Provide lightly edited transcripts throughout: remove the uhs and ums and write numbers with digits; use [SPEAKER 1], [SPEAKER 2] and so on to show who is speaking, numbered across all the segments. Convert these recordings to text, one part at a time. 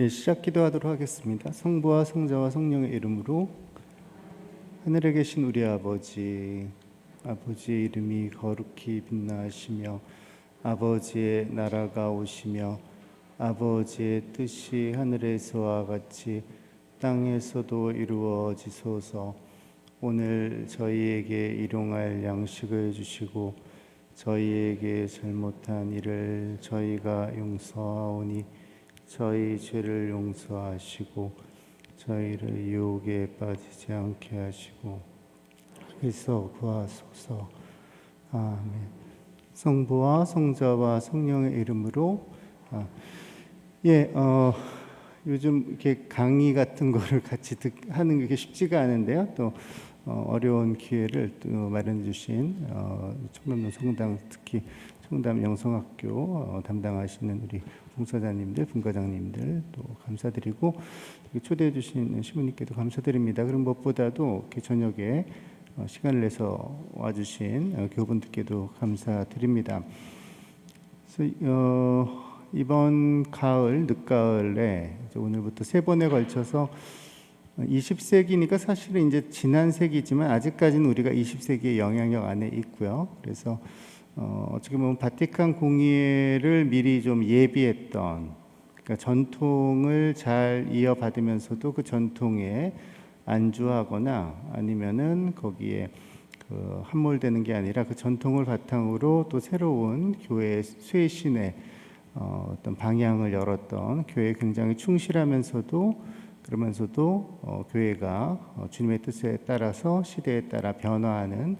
[SPEAKER 1] 예, 시작 기도하도록 하겠습니다. 성부와 성자와 성령의 이름으로. 하늘에 계신 우리 아버지, 아버지의 이름이 거룩히 빛나시며 아버지의 나라가 오시며 아버지의 뜻이 하늘에서와 같이 땅에서도 이루어지소서. 오늘 저희에게 일용할 양식을 주시고 저희에게 잘못한 일을 저희가 용서하오니 저희 죄를 용서하시고 저희를 유혹에 빠지지 않게 하시고 그리스도 구하소서. 아멘. 성부와 성자와 성령의 이름으로. 요즘 이렇게 강의 같은 거를 같이 하는 게 쉽지가 않은데요. 또 어려운 기회를 또 마련해 주신 청남동 성당, 특히 청담 영성학교 담당하시는 우리 봉사자님들, 분과장님들 또 감사드리고, 초대해 주신 시부님께도 감사드립니다. 그럼 무엇보다도 이렇게 저녁에 시간을 내서 와주신 교우분들께도 감사드립니다. 그래서 이번 가을, 늦가을에 오늘부터 3번에 걸쳐서 20세기니까 사실은 이제 지난 세기지만 아직까지는 우리가 20세기의 영향력 안에 있고요. 그래서 어떻게 보면 바티칸 공의회를 미리 좀 예비했던, 그러니까 전통을 잘 이어받으면서도 그 전통에 안주하거나 아니면은 거기에 함몰되는 게 아니라 그 전통을 바탕으로 또 새로운 교회의 쇄신의 어떤 방향을 열었던, 교회에 굉장히 충실하면서도 그러면서도 교회가 주님의 뜻에 따라서 시대에 따라 변화하는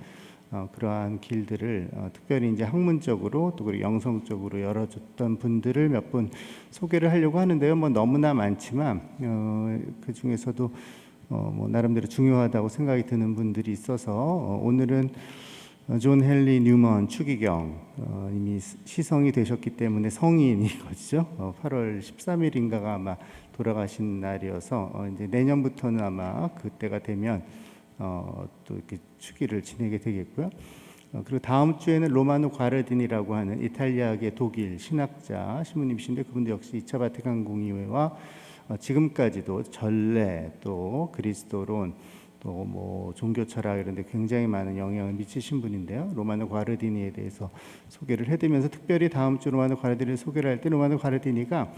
[SPEAKER 1] 그러한 길들을 특별히 이제 학문적으로 또 그리고 영성적으로 열어줬던 분들을 몇 분 소개를 하려고 하는데요. 뭐 너무나 많지만 그 중에서도 뭐 나름대로 중요하다고 생각이 드는 분들이 있어서 오늘은 존 헨리 뉴먼 추기경, 이미 시성이 되셨기 때문에 성인이거든요. 8월 13일인가가 아마 돌아가신 날이어서 이제 내년부터는 아마 그때가 되면 또 이렇게 추기를 지내게 되겠고요. 그리고 다음 주에는 로마노 과르딘이라고 하는 이탈리아계 독일 신학자 신부님이신데, 그분도 역시 2차 바티칸 공의회와 지금까지도 전례 또 그리스도론 또 뭐 종교 철학 이런 데 굉장히 많은 영향을 미치신 분인데요. 로마노 과르디니에 대해서 소개를 해드리면서, 특별히 다음 주 로마노 과르디니를 소개를 할 때 로마노 과르디니가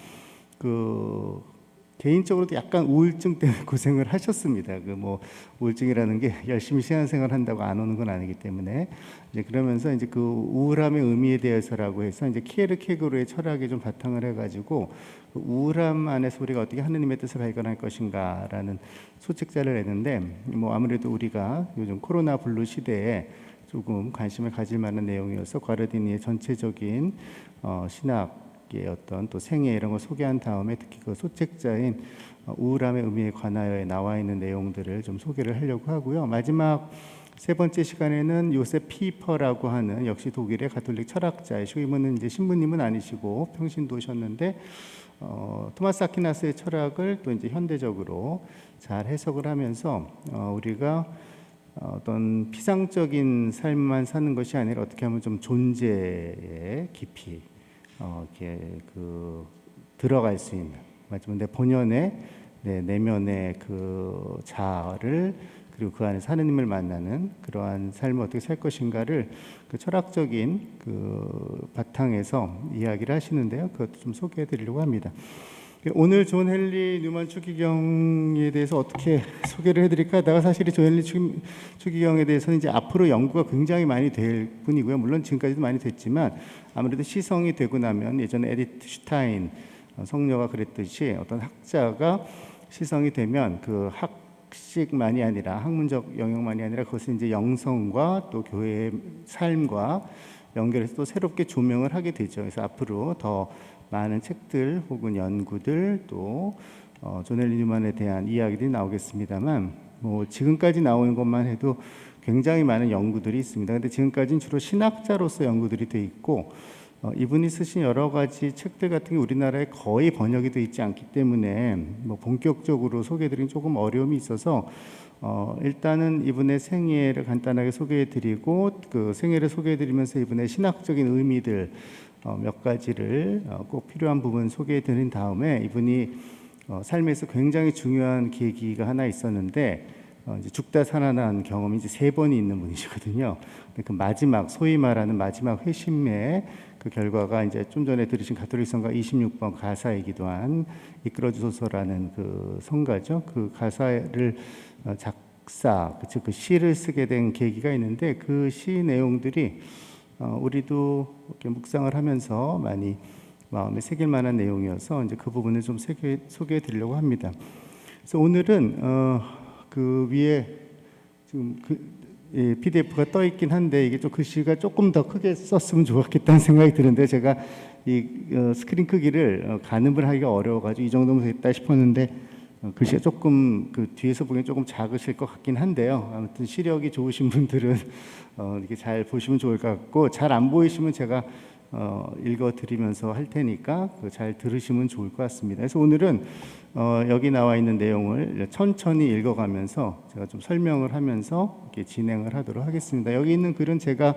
[SPEAKER 1] 개인적으로도 약간 우울증 때문에 고생을 하셨습니다. 뭐 우울증이라는 게 열심히 신앙생활 한다고 안 오는 건 아니기 때문에, 이제 그러면서 이제 그 우울함의 의미에 대해서라고 해서 이제 키에르케고르의 철학에 좀 바탕을 해가지고 그 우울함 안에서 우리가 어떻게 하느님의 뜻을 발견할 것인가라는 소책자를 냈는데, 뭐 아무래도 우리가 요즘 코로나 블루 시대에 조금 관심을 가질 만한 내용이어서 과르디니의 전체적인 신학 어떤 또 생애 이런 걸 소개한 다음에 특히 그 소책자인 우울함의 의미에 관하여 나와 있는 내용들을 좀 소개를 하려고 하고요. 마지막 3번째 시간에는 요셉 피퍼라고 하는 역시 독일의 가톨릭 철학자이시고, 이분은 이제 신부님은 아니시고 평신도 오셨는데 토마스 아퀴나스의 철학을 또 이제 현대적으로 잘 해석을 하면서 우리가 어떤 피상적인 삶만 사는 것이 아니라 어떻게 하면 좀 존재의 깊이 이렇게 들어갈 수 있는, 마지막 내 본연의 내 내면의 그 자아를, 그리고 그 안에서 하느님을 만나는 그러한 삶을 어떻게 살 것인가를 그 철학적인 그 바탕에서 이야기를 하시는데요. 그것도 좀 소개해 드리려고 합니다. 오늘 존 헨리 뉴먼 추기경에 대해서 어떻게 소개를 해드릴까 하다가, 사실 존 헨리 추기경에 대해서는 이제 앞으로 연구가 굉장히 많이 될 분이고요. 물론 지금까지도 많이 됐지만 아무래도 시성이 되고 나면, 예전에 에디트 슈타인 성녀가 그랬듯이 어떤 학자가 시성이 되면 그 학식만이 아니라 학문적 영역만이 아니라 그것을 이제 영성과 또 교회의 삶과 연결해서 또 새롭게 조명을 하게 되죠. 그래서 앞으로 더 많은 책들 혹은 연구들 또 존 헨리 뉴먼에 대한 이야기들이 나오겠습니다만, 뭐 지금까지 나오는 것만 해도 굉장히 많은 연구들이 있습니다. 근데 지금까지는 주로 신학자로서 연구들이 돼 있고, 이분이 쓰신 여러 가지 책들 같은 게 우리나라에 거의 번역이 돼 있지 않기 때문에 뭐 본격적으로 소개해드리긴 조금 어려움이 있어서 일단은 이분의 생애를 간단하게 소개해드리고, 그 생애를 소개해드리면서 이분의 신학적인 의미들 몇 가지를 꼭 필요한 부분 소개해 드린 다음에, 이분이 삶에서 굉장히 중요한 계기가 하나 있었는데 이제 죽다 살아난 경험이 이제 3번이 있는 분이시거든요. 그 마지막 소위 말하는 마지막 회심의 그 결과가 이제 좀 전에 들으신 가톨릭 성가 26번 가사이기도 한 이끌어 주소서라는 그 성가죠. 그 가사를 작사, 즉 그 시를 쓰게 된 계기가 있는데 그 시 내용들이 우리도 이렇게 묵상을 하면서 많이 마음에 새길 만한 내용이어서 이제 그 부분을 좀 소개해 드리려고 합니다. 그래서 오늘은 그 위에 지금 PDF가 떠 있긴 한데 이게 좀 글씨가 조금 더 크게 썼으면 좋았겠다는 생각이 드는데 제가 이 스크린 크기를 가늠을 하기가 어려워가지고 이 정도면 됐다 싶었는데 글씨가 조금 그 뒤에서 보기엔 조금 작으실 것 같긴 한데요. 아무튼 시력이 좋으신 분들은 이렇게 잘 보시면 좋을 것 같고 잘 안 보이시면 제가 읽어드리면서 할 테니까 잘 들으시면 좋을 것 같습니다. 그래서 오늘은 여기 나와 있는 내용을 천천히 읽어가면서 제가 좀 설명을 하면서 이렇게 진행을 하도록 하겠습니다. 여기 있는 글은 제가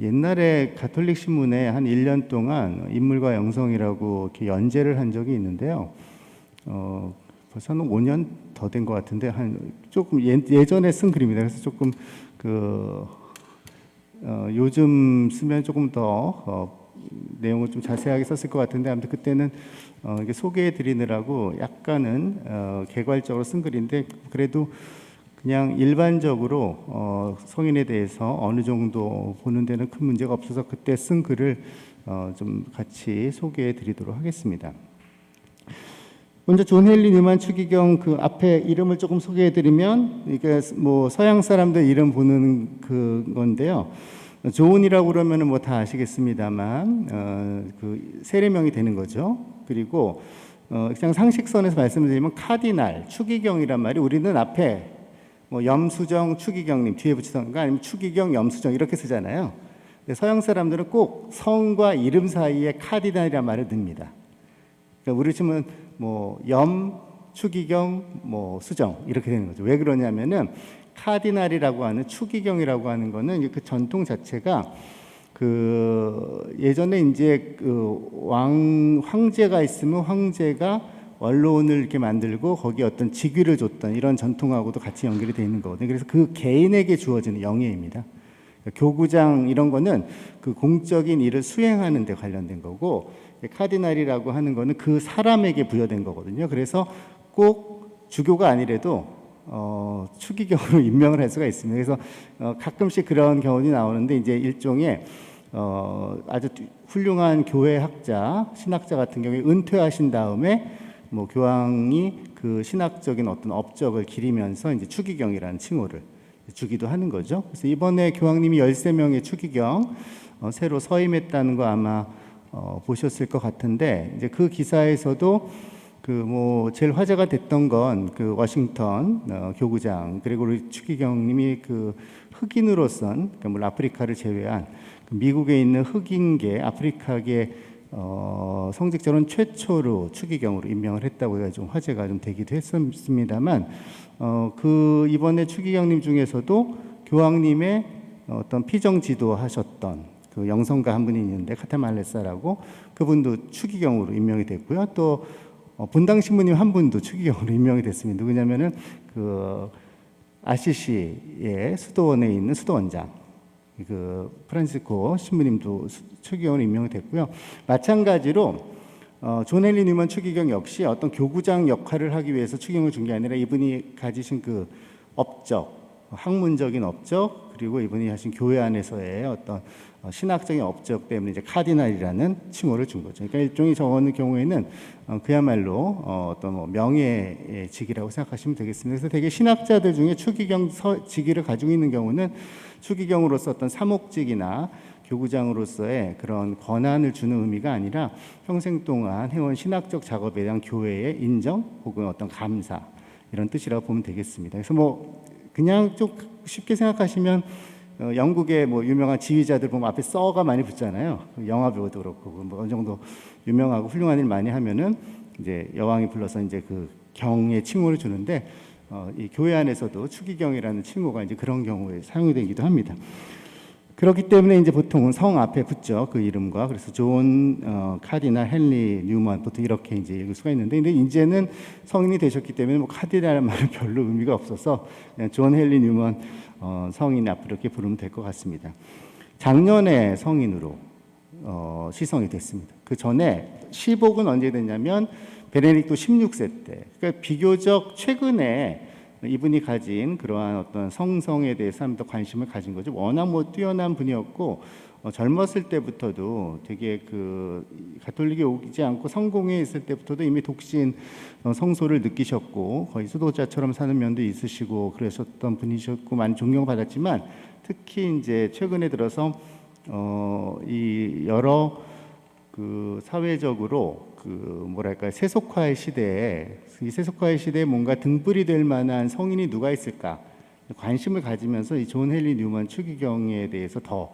[SPEAKER 1] 옛날에 가톨릭 신문에 한 1년 동안 인물과 영성이라고 이렇게 연재를 한 적이 있는데요. 벌써 한 5년 더 된 것 같은데 한 조금 예전에 쓴 글입니다. 그래서 조금 요즘 쓰면 조금 더 내용을 좀 자세하게 썼을 것 같은데 아무튼 그때는 이게 소개해 드리느라고 약간은 개괄적으로 쓴 글인데 그래도 그냥 일반적으로 성인에 대해서 어느 정도 보는 데는 큰 문제가 없어서 그때 쓴 글을 좀 같이 소개해 드리도록 하겠습니다. 먼저 존 헨리 뉴만 추기경 그 앞에 이름을 조금 소개해 드리면 이게 뭐 서양 사람들 이름 보는 그 건데요. 존이라고 그러면은 뭐 다 아시겠습니다만 그 세례명이 되는 거죠. 그리고 그냥 상식선에서 말씀드리면 카디날 추기경이란 말이 우리는 앞에 뭐 염수정 추기경님 뒤에 붙이던가 아니면 추기경 염수정 이렇게 쓰잖아요. 근데 서양 사람들은 꼭 성과 이름 사이에 카디날이란 말을 넣습니다. 그러니까 우리 치면 뭐 추기경, 뭐 수정 이렇게 되는 거죠. 왜 그러냐면은 카디날이라고 하는 추기경이라고 하는 거는 그 전통 자체가 그 예전에 이제 그 황제가 있으면 황제가 원로원을 이렇게 만들고 거기에 어떤 직위를 줬던 이런 전통하고도 같이 연결이 되어 있는 거거든요. 그래서 그 개인에게 주어지는 영예입니다. 그러니까 교구장 이런 거는 그 공적인 일을 수행하는 데 관련된 거고 카디날이라고 하는 거는 그 사람에게 부여된 거거든요. 그래서 꼭 주교가 아니래도 추기경으로 임명을 할 수가 있습니다. 그래서 가끔씩 그런 경우이 나오는데 이제 일종의 아주 훌륭한 교회 학자, 신학자 같은 경우에 은퇴하신 다음에 뭐 교황이 그 신학적인 어떤 업적을 기리면서 이제 추기경이라는 칭호를 주기도 하는 거죠. 그래서 이번에 교황님이 13명의 추기경 새로 서임했다는 거 아마 보셨을 것 같은데 이제 그 기사에서도 그 뭐 제일 화제가 됐던 건 그 워싱턴 교구장 그리고 우리 추기경님이 그 흑인으로선 그러니까 물론 아프리카를 제외한 그 미국에 있는 흑인계 아프리카계 성직자로는 최초로 추기경으로 임명을 했다고 해서 좀 화제가 좀 되기도 했습니다만 그 이번에 추기경님 중에서도 교황님의 어떤 피정 지도하셨던 그 영성가 한 분이 있는데 카타말레사라고 그분도 추기경으로 임명이 됐고요. 또 본당 신부님 한 분도 추기경으로 임명이 됐습니다. 누구냐면은 그 아시시의 수도원에 있는 수도원장 그 프란시스코 신부님도 추기경으로 임명이 됐고요. 마찬가지로 존 헨리 뉴만 추기경 역시 어떤 교구장 역할을 하기 위해서 추기경을 준 게 아니라 이분이 가지신 그 업적, 학문적인 업적 그리고 이분이 하신 교회 안에서의 어떤 신학적인 업적 때문에 이제 카디날이라는 칭호를 준 거죠. 그러니까 일종의 저 어느 경우에는 그야말로 어떤 뭐 명예의 직이라고 생각하시면 되겠습니다. 그래서 되게 신학자들 중에 추기경 직위를 가지고 있는 경우는 추기경으로서 어떤 사목직이나 교구장으로서의 그런 권한을 주는 의미가 아니라 평생 동안 해온 신학적 작업에 대한 교회의 인정 혹은 어떤 감사 이런 뜻이라고 보면 되겠습니다. 그래서 뭐 그냥 좀 쉽게 생각하시면 영국의 뭐 유명한 지휘자들 보면 앞에 써가 많이 붙잖아요. 영화 배우도 그렇고 뭐 어느 정도 유명하고 훌륭한 일 많이 하면은 이제 여왕이 불러서 이제 그 경의 칭호를 주는데 이 교회 안에서도 추기경이라는 칭호가 이제 그런 경우에 사용되기도 합니다. 그렇기 때문에 이제 보통은 성 앞에 붙죠. 그 이름과. 그래서 존 카디날 헨리 뉴먼 보통 이렇게 이제 읽을 수가 있는데, 근데 이제는 성인이 되셨기 때문에 뭐 카디날이라는 말은 별로 의미가 없어서 그냥 존 헨리 뉴먼 성인 앞으로 이렇게 부르면 될 것 같습니다. 작년에 성인으로 시성이 됐습니다. 그 전에 시복은 언제 됐냐면 베네딕토 16세 때. 그러니까 비교적 최근에 이분이 가진 그러한 어떤 성성에 대해서 사람도 관심을 가진 거죠. 워낙 뭐 뛰어난 분이었고 젊었을 때부터도 되게 그 가톨릭에 오지 않고 성공에 있을 때부터도 이미 독신 성소를 느끼셨고 거의 수도자처럼 사는 면도 있으시고 그러셨던 분이셨고 많이 존경받았지만 특히 이제 최근에 들어서 이 여러 그 사회적으로 그 뭐랄까 세속화의 시대에 이 세속화의 시대에 뭔가 등불이 될 만한 성인이 누가 있을까 관심을 가지면서 이 존 헨리 뉴먼 추기경에 대해서 더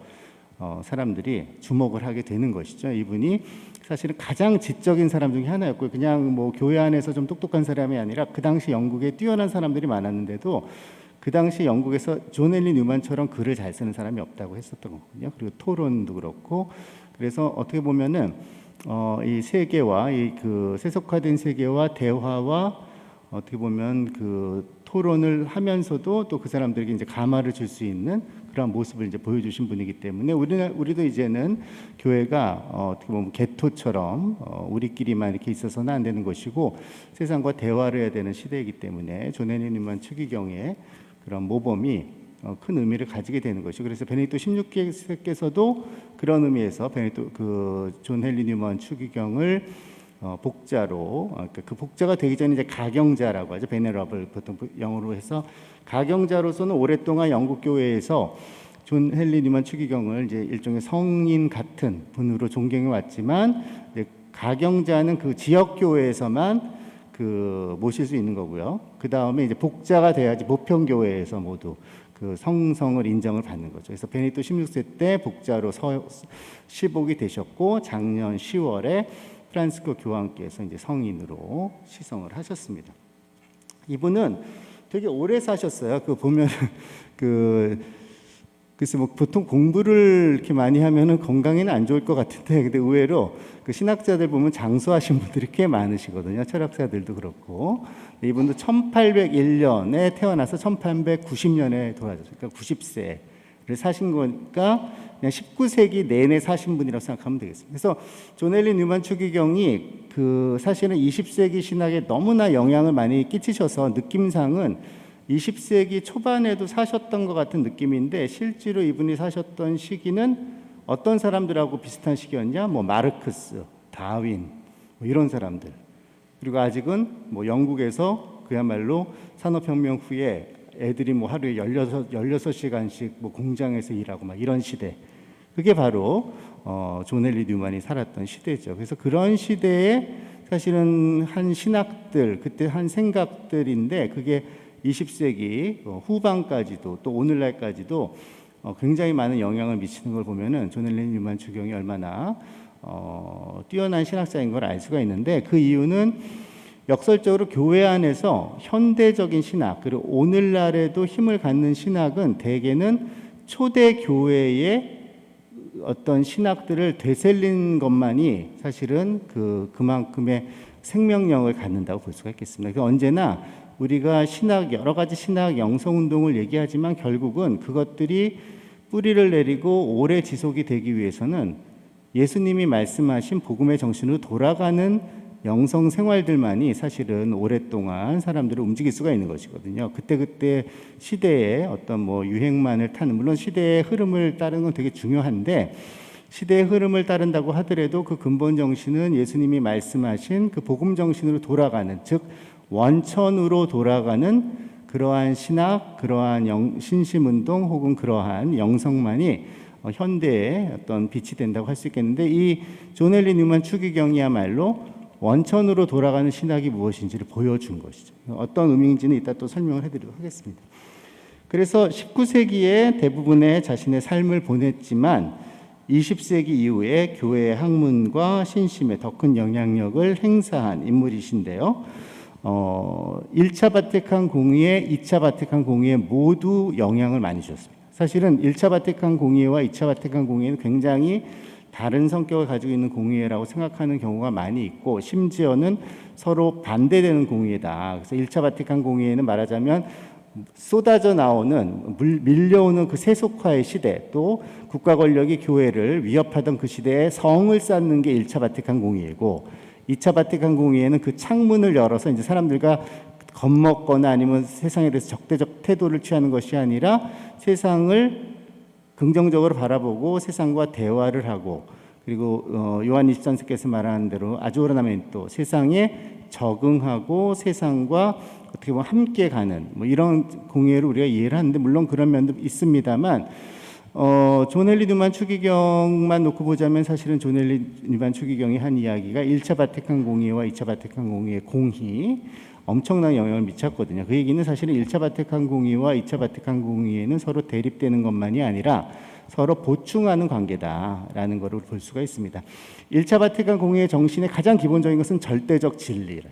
[SPEAKER 1] 사람들이 주목을 하게 되는 것이죠. 이분이 사실은 가장 지적인 사람 중에 하나였고 그냥 뭐 교회 안에서 좀 똑똑한 사람이 아니라 그 당시 영국에 뛰어난 사람들이 많았는데도 그 당시 영국에서 존 헨리 뉴먼처럼 글을 잘 쓰는 사람이 없다고 했었던 거거든요. 그리고 토론도 그렇고 그래서 어떻게 보면은 이 세계와 이 그 세속화된 세계와 대화와 어떻게 보면 그 토론을 하면서도 또 그 사람들에게 이제 감화를 줄 수 있는 그런 모습을 이제 보여주신 분이기 때문에 우리도 이제는 교회가 어떻게 보면 개토처럼 우리끼리만 이렇게 있어서는 안 되는 것이고 세상과 대화를 해야 되는 시대이기 때문에 존 헨리 뉴먼 추기경의 그런 모범이 큰 의미를 가지게 되는 것이죠. 그래서 베네딕토 16세께서도 그런 의미에서 존 헨리 뉴먼 추기경을 복자로 그 복자가 되기 전에 이제 가경자라고 하죠. 베네러블 보통 영어로 해서 가경자로서는 오랫동안 영국 교회에서 존 헨리 뉴먼 추기경을 이제 일종의 성인 같은 분으로 존경해 왔지만 가경자는 그 지역 교회에서만 그 모실 수 있는 거고요. 그 다음에 이제 복자가 돼야지 보편 교회에서 모두 그 성을 인정을 받는 거죠. 그래서 베네딕토 16세 때 복자로 시복이 되셨고 작년 10월에 프란시스코 교황께서 이제 성인으로 시성을 하셨습니다. 이분은 되게 오래 사셨어요. 그 보면 글쎄 뭐 보통 공부를 이렇게 많이 하면은 건강에는 안 좋을 것 같은데 근데 의외로 그 신학자들 보면 장수하신 분들이 꽤 많으시거든요. 철학자들도 그렇고. 이분도 1801년에 태어나서 1890년에 돌아가셨어요. 그러니까 90세를 사신 거니까 그냥 19세기 내내 사신 분이라고 생각하면 되겠습니다. 그래서 존 헨리 뉴먼 추기경이 그 사실은 20세기 신학에 너무나 영향을 많이 끼치셔서 느낌상은 20세기 초반에도 사셨던 것 같은 느낌인데 실제로 이분이 사셨던 시기는 어떤 사람들하고 비슷한 시기였냐? 뭐 마르크스, 다윈 뭐 이런 사람들. 그리고 아직은 뭐 영국에서 그야말로 산업혁명 후에 애들이 뭐 하루에 16시간씩 뭐 공장에서 일하고 막 이런 시대. 그게 바로 존 헨리 뉴먼이 살았던 시대죠. 그래서 그런 시대에 사실은 한 신학들, 그때 한 생각들인데 그게 20세기 후반까지도 또 오늘날까지도 굉장히 많은 영향을 미치는 걸 보면은 존 헨리 뉴먼 추기경이 얼마나 뛰어난 신학자인 걸 알 수가 있는데 그 이유는 역설적으로 교회 안에서 현대적인 신학 그리고 오늘날에도 힘을 갖는 신학은 대개는 초대 교회의 어떤 신학들을 되살린 것만이 사실은 그만큼의 생명력을 갖는다고 볼 수가 있겠습니다. 언제나 우리가 여러 가지 신학 영성운동을 얘기하지만 결국은 그것들이 뿌리를 내리고 오래 지속이 되기 위해서는 예수님이 말씀하신 복음의 정신으로 돌아가는 영성 생활들만이 사실은 오랫동안 사람들을 움직일 수가 있는 것이거든요. 그때 시대의 어떤 뭐 유행만을 타는, 물론 시대의 흐름을 따르는 건 되게 중요한데 시대의 흐름을 따른다고 하더라도 그 근본 정신은 예수님이 말씀하신 그 복음 정신으로 돌아가는, 즉 원천으로 돌아가는 그러한 신학, 그러한 신심운동 혹은 그러한 영성만이 현대의 어떤 빛이 된다고 할 수 있겠는데 이 존 헨리 뉴먼 추기경이야말로 원천으로 돌아가는 신학이 무엇인지를 보여준 것이죠. 어떤 의미인지는 이따 또 설명을 해드리도록 하겠습니다. 그래서 19세기에 대부분의 자신의 삶을 보냈지만 20세기 이후에 교회의 학문과 신심에 더 큰 영향력을 행사한 인물이신데요. 1차 바티칸 공의회, 2차 바티칸 공의회 모두 영향을 많이 주셨습니다. 사실은 1차 바티칸 공의회와 2차 바티칸 공의회는 굉장히 다른 성격을 가지고 있는 공의회라고 생각하는 경우가 많이 있고, 심지어는 서로 반대되는 공의회다. 그래서 1차 바티칸 공의회는 말하자면 쏟아져 나오는 밀려오는 그 세속화의 시대, 또 국가 권력이 교회를 위협하던 그 시대에 성을 쌓는 게 1차 바티칸 공의회고, 2차 바티칸 공의회는 그 창문을 열어서 이제 사람들과 겁먹거나 아니면 세상에 대해서 적대적 태도를 취하는 것이 아니라 세상을 긍정적으로 바라보고 세상과 대화를 하고, 그리고 요한 23세께서 말하는 대로 아주오라나멘토, 세상에 적응하고 세상과 어떻게 보면 함께 가는 뭐 이런 공의회를 우리가 이해를 하는데, 물론 그런 면도 있습니다만 존 헨리 뉴만 추기경만 놓고 보자면 사실은 존 헨리 뉴만 추기경이 한 이야기가 1차 바티칸 공의회와 2차 바티칸 공의회 공히 엄청난 영향을 미쳤거든요. 그 얘기는 사실은 1차 바티칸 공의회와 2차 바티칸 공의회는 서로 대립되는 것만이 아니라 서로 보충하는 관계다라는 것을 볼 수가 있습니다. 1차 바티칸 공의회 정신의 가장 기본적인 것은 절대적 진리라.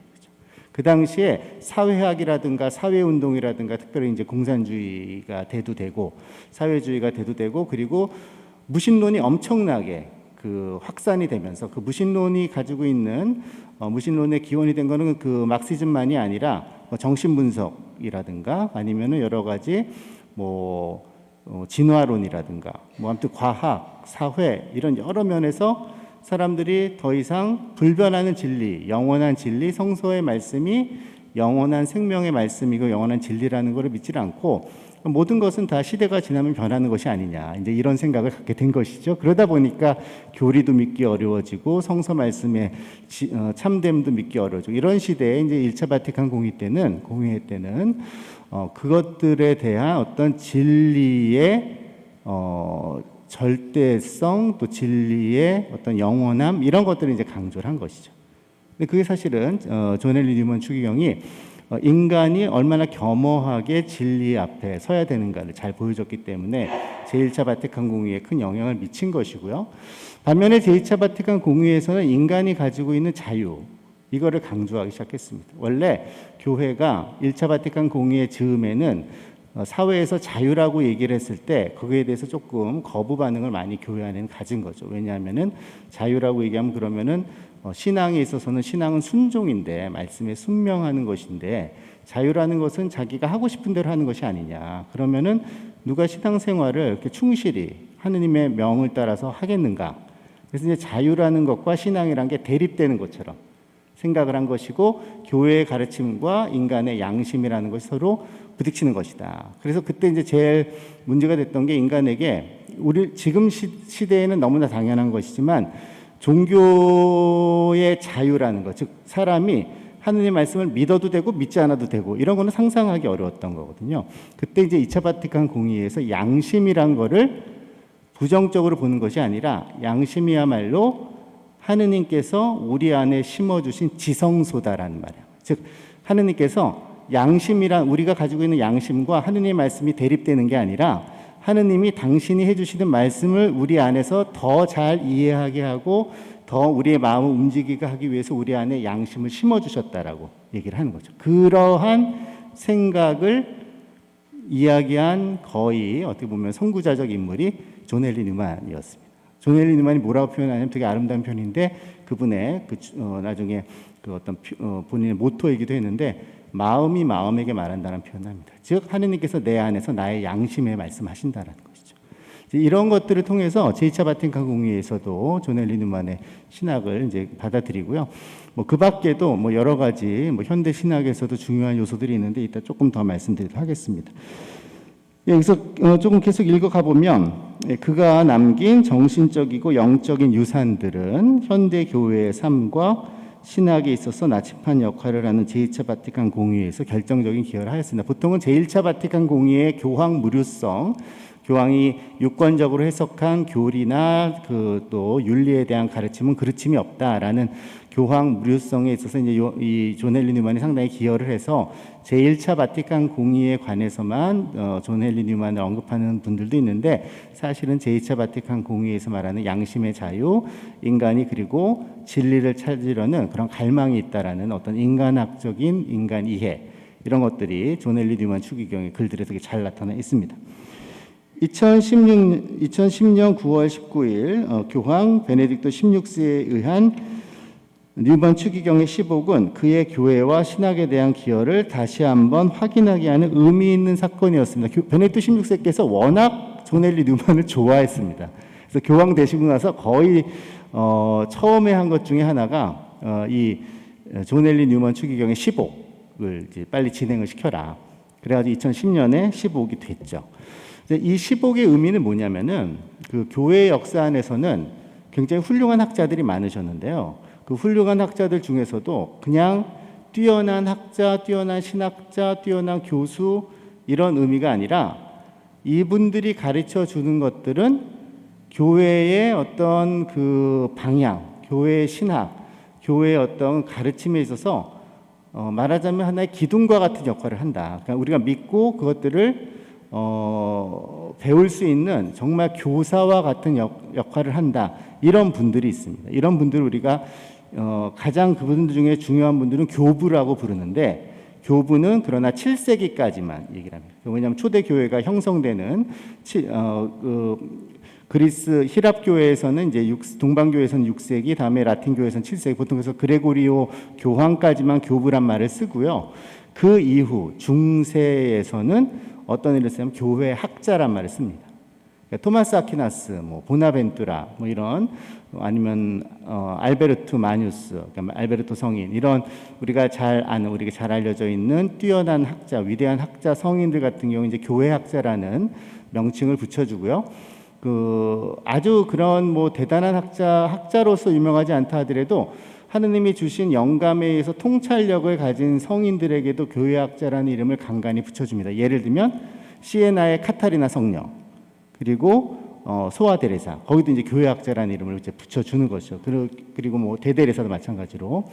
[SPEAKER 1] 그 당시에 사회학이라든가 사회운동이라든가 특별히 이제 공산주의가 대두되고 사회주의가 대두되고, 그리고 무신론이 엄청나게 그 확산이 되면서 그 무신론이 가지고 있는 무신론의 기원이 된 거는 그 막시즘만이 아니라 정신분석이라든가 아니면은 여러 가지 뭐 진화론이라든가 뭐 아무튼 과학, 사회 이런 여러 면에서 사람들이 더 이상 불변하는 진리, 영원한 진리, 성서의 말씀이 영원한 생명의 말씀이고 영원한 진리라는 것을 믿지 않고 모든 것은 다 시대가 지나면 변하는 것이 아니냐, 이제 이런 생각을 갖게 된 것이죠. 그러다 보니까 교리도 믿기 어려워지고 성서 말씀의 참됨도 믿기 어려워지고, 이런 시대에 이제 1차 바티칸 공의회 때는 그것들에 대한 어떤 진리의 절대성, 또 진리의 어떤 영원함, 이런 것들을 이제 강조를 한 것이죠. 근데 그게 사실은 존 헨리 뉴만 추기경이 인간이 얼마나 겸허하게 진리 앞에 서야 되는가를 잘 보여줬기 때문에 제1차 바티칸 공의회에 큰 영향을 미친 것이고요. 반면에 제2차 바티칸 공의회에서는 인간이 가지고 있는 자유, 이거를 강조하기 시작했습니다. 원래 교회가 1차 바티칸 공의회 즈음에는 사회에서 자유라고 얘기를 했을 때 거기에 대해서 조금 거부 반응을 많이 교회 안에는 가진 거죠. 왜냐하면은 자유라고 얘기하면 그러면은 신앙에 있어서는 신앙은 순종인데 말씀에 순명하는 것인데, 자유라는 것은 자기가 하고 싶은 대로 하는 것이 아니냐. 그러면은 누가 신앙생활을 이렇게 충실히 하느님의 명을 따라서 하겠는가. 그래서 이제 자유라는 것과 신앙이란 게 대립되는 것처럼 생각을 한 것이고, 교회의 가르침과 인간의 양심이라는 것이 서로 부딪히는 것이다. 그래서 그때 이제 제일 문제가 됐던 게, 인간에게 우리 지금 시대에는 너무나 당연한 것이지만 종교의 자유라는 것, 즉 사람이 하느님 말씀을 믿어도 되고 믿지 않아도 되고 이런 거는 상상하기 어려웠던 거거든요. 그때 이제 2차 바티칸 공의회에서 양심이란 거를 부정적으로 보는 것이 아니라 양심이야말로 하느님께서 우리 안에 심어주신 지성소다라는 말이에요. 즉 하느님께서 양심이란, 우리가 가지고 있는 양심과 하느님의 말씀이 대립되는 게 아니라 하느님이 당신이 해주시는 말씀을 우리 안에서 더 잘 이해하게 하고 더 우리의 마음을 움직이게 하기 위해서 우리 안에 양심을 심어주셨다라고 얘기를 하는 거죠. 그러한 생각을 이야기한 거의 어떻게 보면 선구자적 인물이 존 헨리 뉴만이었습니다. 존 헨리 뉴만이 뭐라고 표현하냐면 되게 아름다운 표현인데, 그분의 나중에 그 어떤 본인의 모토이기도 했는데, 마음이 마음에게 말한다는 표현을 합니다. 즉 하느님께서 내 안에서 나의 양심에 말씀하신다는 것이죠. 이런 것들을 통해서 제2차 바티칸 공의회에서도 존 헨리 뉴만의 신학을 이제 받아들이고요. 뭐 그 밖에도 뭐 여러 가지 뭐 현대 신학에서도 중요한 요소들이 있는데 이따 조금 더 말씀드리도록 하겠습니다. 여기서 조금 계속 읽어가 보면 그가 남긴 정신적이고 영적인 유산들은 현대 교회의 삶과 신학에 있어서 나침반 역할을 하는 제2차 바티칸 공의회에서 결정적인 기여를 하였습니다. 보통은 제1차 바티칸 공의회의 교황 무류성, 교황이 유권적으로 해석한 교리나 그 또 윤리에 대한 가르침은 그르침이 없다라는 교황 무류성에 있어서 이제 이 존 헨리 뉴만이 상당히 기여를 해서 제1차 바티칸 공의에 관해서만 존 헨리 뉴만을 언급하는 분들도 있는데, 사실은 제2차 바티칸 공의에서 말하는 양심의 자유, 인간이 그리고 진리를 찾으려는 그런 갈망이 있다라는 어떤 인간학적인 인간 이해, 이런 것들이 존 헨리 뉴만 추기경의 글들에 되게 잘 나타나 있습니다. 2010년 9월 19일 교황 베네딕토 16세에 의한 뉴먼 추기경의 시복은 그의 교회와 신학에 대한 기여를 다시 한번 확인하게 하는 의미 있는 사건이었습니다. 베네딕토 16세께서 워낙 존 헨리 뉴먼을 좋아했습니다. 그래서 교황 되시고 나서 거의 처음에 한 것 중에 하나가 이 존 헨리 뉴먼 추기경의 시복을 이제 빨리 진행을 시켜라. 그래가지고 2010년에 시복이 됐죠. 이 시복의 의미는 뭐냐면은 그 교회 역사 안에서는 굉장히 훌륭한 학자들이 많으셨는데요. 그 훌륭한 학자들 중에서도 그냥 뛰어난 학자, 뛰어난 신학자, 뛰어난 교수 이런 의미가 아니라 이분들이 가르쳐 주는 것들은 교회의 어떤 그 방향, 교회의 신학, 교회의 어떤 가르침에 있어서 말하자면 하나의 기둥과 같은 역할을 한다. 그러니까 우리가 믿고 그것들을 배울 수 있는 정말 교사와 같은 역할을 한다. 이런 분들이 있습니다. 이런 분들을 우리가 가장 그분들 중에 중요한 분들은 교부라고 부르는데 교부는 그러나 7세기까지만 얘기를 합니다. 왜냐하면 초대 교회가 형성되는 그리스 히랍 교회에서는 이제 동방 교회에서는 6세기, 다음에 라틴 교회에서는 7세기, 보통 그래서 그레고리오 교황까지만 교부란 말을 쓰고요. 그 이후 중세에서는 어떤 일을 쓰냐면 교회 학자란 말을 씁니다. 그러니까 토마스 아퀴나스, 뭐 보나벤투라, 뭐 이런 아니면 알베르토 마뉴스, 그러니까 알베르토 성인 이런 우리가 잘 아는 우리가 잘 알려져 있는 뛰어난 학자, 위대한 학자 성인들 같은 경우 이제 교회 학자라는 명칭을 붙여주고요. 그 아주 그런 뭐 대단한 학자로서 유명하지 않다 하더라도 하느님이 주신 영감에 의해서 통찰력을 가진 성인들에게도 교회학자라는 이름을 간간히 붙여줍니다. 예를 들면 시에나의 카타리나 성녀, 그리고 소아 데레사, 거기도 이제 교회학자라는 이름을 이제 붙여주는 것이죠. 그리고 뭐 대데레사도 마찬가지로.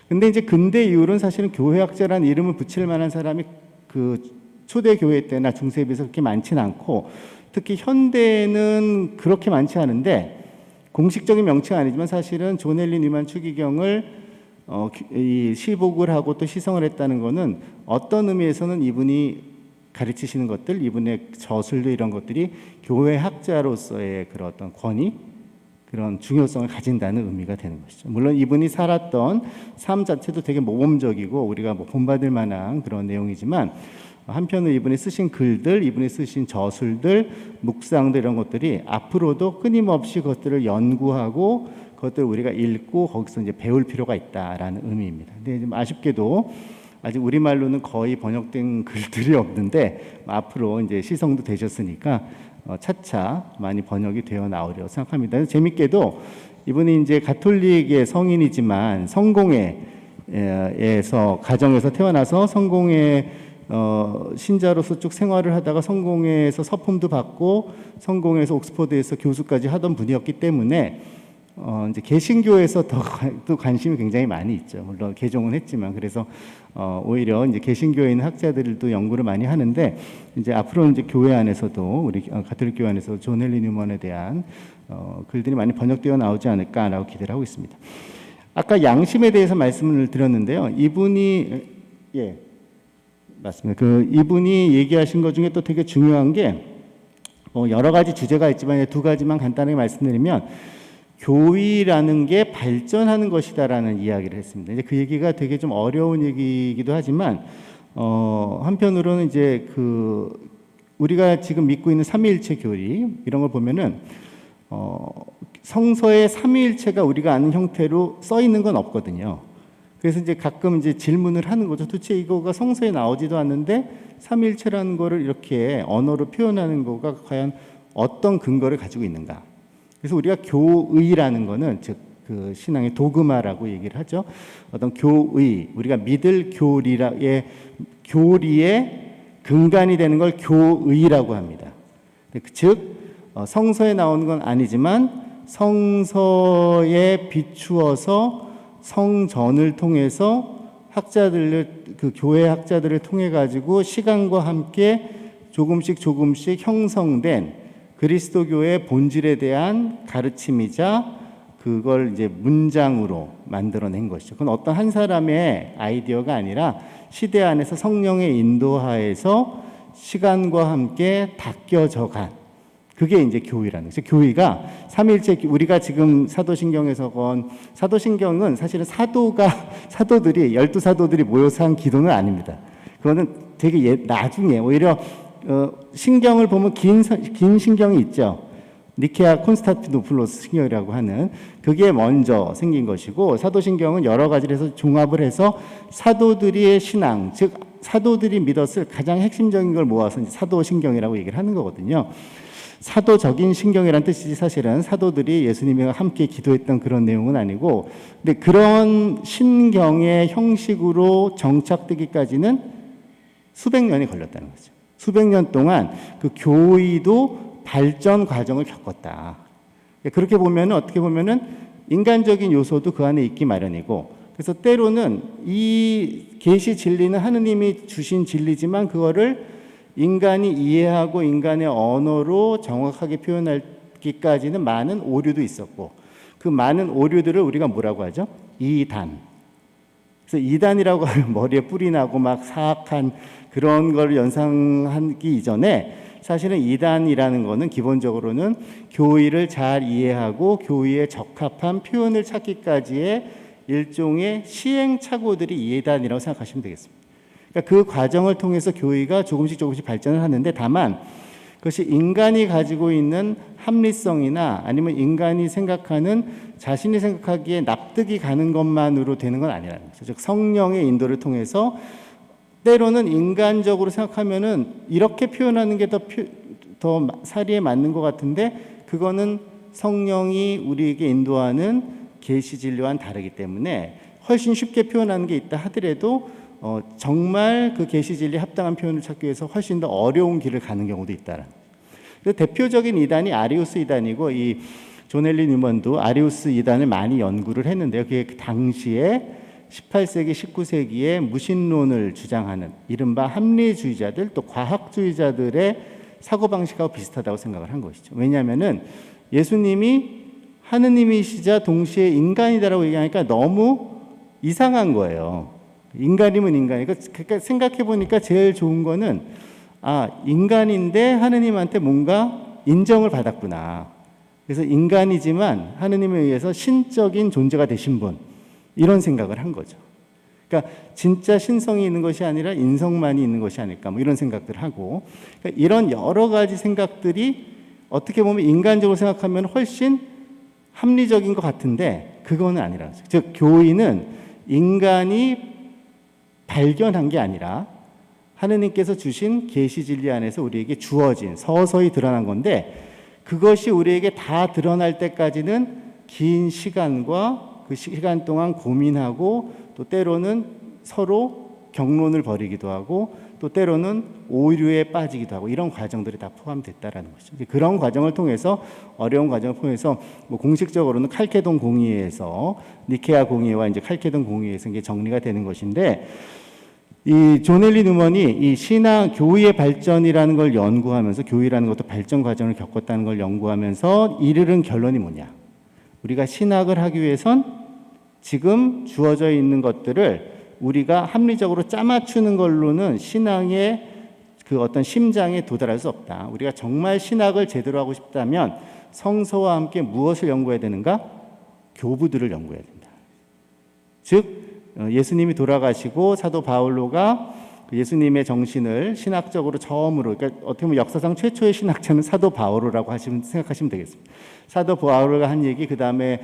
[SPEAKER 1] 근데 이제 근대 이후로는 사실은 교회학자라는 이름을 붙일 만한 사람이 그 초대 교회 때나 중세에 비해서 그렇게 많지는 않고, 특히 현대에는 그렇게 많지 않은데 공식적인 명칭은 아니지만 사실은 존 헨리 뉴먼 추기경을 이 시복을 하고 또 시성을 했다는 것은 어떤 의미에서는 이분이 가르치시는 것들, 이분의 저술도 이런 것들이 교회 학자로서의 그런 어떤 권위, 그런 중요성을 가진다는 의미가 되는 것이죠. 물론 이분이 살았던 삶 자체도 되게 모범적이고 우리가 뭐 본받을 만한 그런 내용이지만, 한편으로 이분이 쓰신 글들, 이분이 쓰신 저술들, 묵상들 이런 것들이 앞으로도 끊임없이 그것들을 연구하고 그것들을 우리가 읽고 거기서 이제 배울 필요가 있다라는 의미입니다. 근데 좀 아쉽게도 아직 우리말로는 거의 번역된 글들이 없는데 앞으로 이제 시성도 되셨으니까 차차 많이 번역이 되어 나오리라고 생각합니다. 재밌게도 이분이 이제 가톨릭의 성인이지만 성공회에서 가정에서 태어나서 성공회 신자로서 쭉 생활을 하다가 성공회에서 서품도 받고 성공회에서 옥스퍼드에서 교수까지 하던 분이었기 때문에 이제 개신교에서 또 관심이 굉장히 많이 있죠. 물론 개종은 했지만, 그래서 오히려 이제 개신교에 있는 학자들도 연구를 많이 하는데, 이제 앞으로 이제 교회 안에서도 우리 가톨릭 교회 안에서 존 헨리 뉴먼에 대한 글들이 많이 번역되어 나오지 않을까라고 기대를 하고 있습니다. 아까 양심에 대해서 말씀을 드렸는데요. 이분이 맞습니다. 이분이 얘기하신 것 중에 또 되게 중요한 게 여러 가지 주제가 있지만 두 가지만 간단하게 말씀드리면, 교의라는 게 발전하는 것이다라는 이야기를 했습니다. 이제 그 얘기가 되게 좀 어려운 얘기이기도 하지만 한편으로는 이제 우리가 지금 믿고 있는 삼위일체 교리 이런 걸 보면은 성서에 삼위일체가 우리가 아는 형태로 써 있는 건 없거든요. 그래서 이제 가끔 이제 질문을 하는 거죠. 도대체 이거가 성서에 나오지도 않는데 삼위일체라는 거를 이렇게 언어로 표현하는 거가 과연 어떤 근거를 가지고 있는가? 그래서 우리가 교의라는 거는 즉 그 신앙의 도그마라고 얘기를 하죠. 어떤 교의, 우리가 믿을 교리의 근간이 되는 걸 교의라고 합니다. 즉 성서에 나오는 건 아니지만 성서에 비추어서 성전을 통해서 그 교회 학자들을 통해 가지고 시간과 함께 조금씩 형성된 그리스도교의 본질에 대한 가르침이자 그걸 이제 문장으로 만들어낸 것이죠. 그건 어떤 한 사람의 아이디어가 아니라 시대 안에서 성령의 인도하에서 시간과 함께 닦여져 간 그게 이제 교의라는 거죠. 교의가 삼일체, 우리가 지금 사도신경에서건, 사도신경은 사실은 사도들이 12사도들이 모여서 한 기도는 아닙니다. 그거는 되게 나중에 오히려 신경을 보면 긴 신경이 있죠. 니케아 콘스탄티노플로스 신경이라고 하는 그게 먼저 생긴 것이고, 사도신경은 여러 가지를 해서 종합을 해서 사도들의 신앙, 즉 사도들이 믿었을 가장 핵심적인 걸 모아서 이제 사도신경이라고 얘기를 하는 거거든요. 사도적인 신경이란 뜻이지 사실은 사도들이 예수님과 함께 기도했던 그런 내용은 아니고, 근데 그런 신경의 형식으로 정착되기까지는 수백 년이 걸렸다는 거죠. 수백 년 동안 그 교의도 발전 과정을 겪었다. 그렇게 보면 어떻게 보면은 인간적인 요소도 그 안에 있기 마련이고, 그래서 때로는 이 계시 진리는 하느님이 주신 진리지만 그거를 인간이 이해하고 인간의 언어로 정확하게 표현하기까지는 많은 오류도 있었고, 그 많은 오류들을 우리가 뭐라고 하죠? 이단. 그래서 이단이라고 하면 머리에 뿔이 나고 막 사악한 그런 걸 연상하기 이전에 사실은 이단이라는 거는 기본적으로는 교의를 잘 이해하고 교의에 적합한 표현을 찾기까지의 일종의 시행착오들이 이단이라고 생각하시면 되겠습니다. 그러니까 그 과정을 통해서 교의가 조금씩 발전을 하는데, 다만 그것이 인간이 가지고 있는 합리성이나 아니면 인간이 생각하는, 자신이 생각하기에 납득이 가는 것만으로 되는 건 아니라는 거죠. 즉 성령의 인도를 통해서 때로는 인간적으로 생각하면은 이렇게 표현하는 게 더 사리에 맞는 것 같은데, 그거는 성령이 우리에게 인도하는 계시 진리와는 다르기 때문에 훨씬 쉽게 표현하는 게 있다 하더라도 정말 그 계시 진리에 합당한 표현을 찾기 위해서 훨씬 더 어려운 길을 가는 경우도 있다라는. 대표적인 이단이 아리우스 이단이고, 이 존 헨리 뉴먼도 아리우스 이단을 많이 연구를 했는데요. 그게 그 당시에 18세기, 19세기에 무신론을 주장하는 이른바 합리주의자들, 또 과학주의자들의 사고방식하고 비슷하다고 생각을 한 것이죠. 왜냐하면은 예수님이 하느님이시자 동시에 인간이다라고 얘기하니까 너무 이상한 거예요. 인간이면 인간이니까. 그러니까 생각해 보니까 제일 좋은 거는, 인간인데 하느님한테 뭔가 인정을 받았구나. 그래서 인간이지만 하느님에 의해서 신적인 존재가 되신 분, 이런 생각을 한 거죠. 그러니까 진짜 신성이 있는 것이 아니라 인성만이 있는 것이 아닐까, 뭐 이런 생각들을 하고, 그러니까 이런 여러 가지 생각들이 어떻게 보면 인간적으로 생각하면 훨씬 합리적인 것 같은데 그거는 아니라는 거죠. 즉 교의는 인간이 발견한 게 아니라 하느님께서 주신 계시 진리 안에서 우리에게 주어진, 서서히 드러난 건데, 그것이 우리에게 다 드러날 때까지는 긴 시간과 그 시간 동안 고민하고, 또 때로는 서로 경론을 벌이기도 하고, 또 때로는 오류에 빠지기도 하고, 이런 과정들이 다 포함됐다라는 것이죠. 그런 과정을 통해서, 어려운 과정을 통해서 뭐 공식적으로는 칼케돈 공의회에서, 니케아 공의회와 이제 칼케돈 공의회에서 이게 정리가 되는 것인데, 이 존 헨리 뉴먼이 이 신앙 교의의 발전이라는 걸 연구하면서, 교의라는 것도 발전 과정을 겪었다는 걸 연구하면서 이르는 결론이 뭐냐? 우리가 신학을 하기 위해선 지금 주어져 있는 것들을 우리가 합리적으로 짜맞추는 걸로는 신앙의 그 어떤 심장에 도달할 수 없다. 우리가 정말 신학을 제대로 하고 싶다면 성서와 함께 무엇을 연구해야 되는가? 교부들을 연구해야 된다. 즉 예수님이 돌아가시고 사도 바울로가 예수님의 정신을 신학적으로 처음으로, 그러니까 어떻게 보면 역사상 최초의 신학자는 사도 바오로라고 생각하시면 되겠습니다. 사도 바오로가 한 얘기, 그 다음에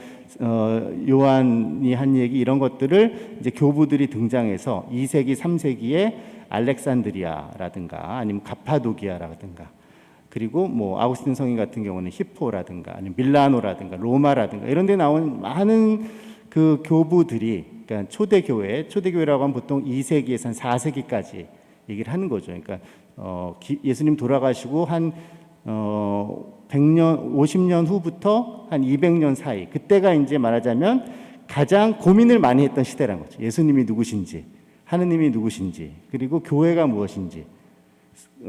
[SPEAKER 1] 요한이 한 얘기, 이런 것들을 이제 교부들이 등장해서 2세기, 3세기에 알렉산드리아라든가 아니면 가파도기아라든가, 그리고 뭐 아우구스틴 성인 같은 경우는 히포라든가 아니면 밀라노라든가 로마라든가 이런 데 나온 많은 그 교부들이, 그러니까 초대교회라고 하면 보통 2세기에서 한 4세기까지 얘기를 하는 거죠. 그러니까 예수님 돌아가시고 한 100년, 50년 후부터 한 200년 사이, 그때가 이제 말하자면 가장 고민을 많이 했던 시대라는 거죠. 예수님이 누구신지, 하느님이 누구신지, 그리고 교회가 무엇인지.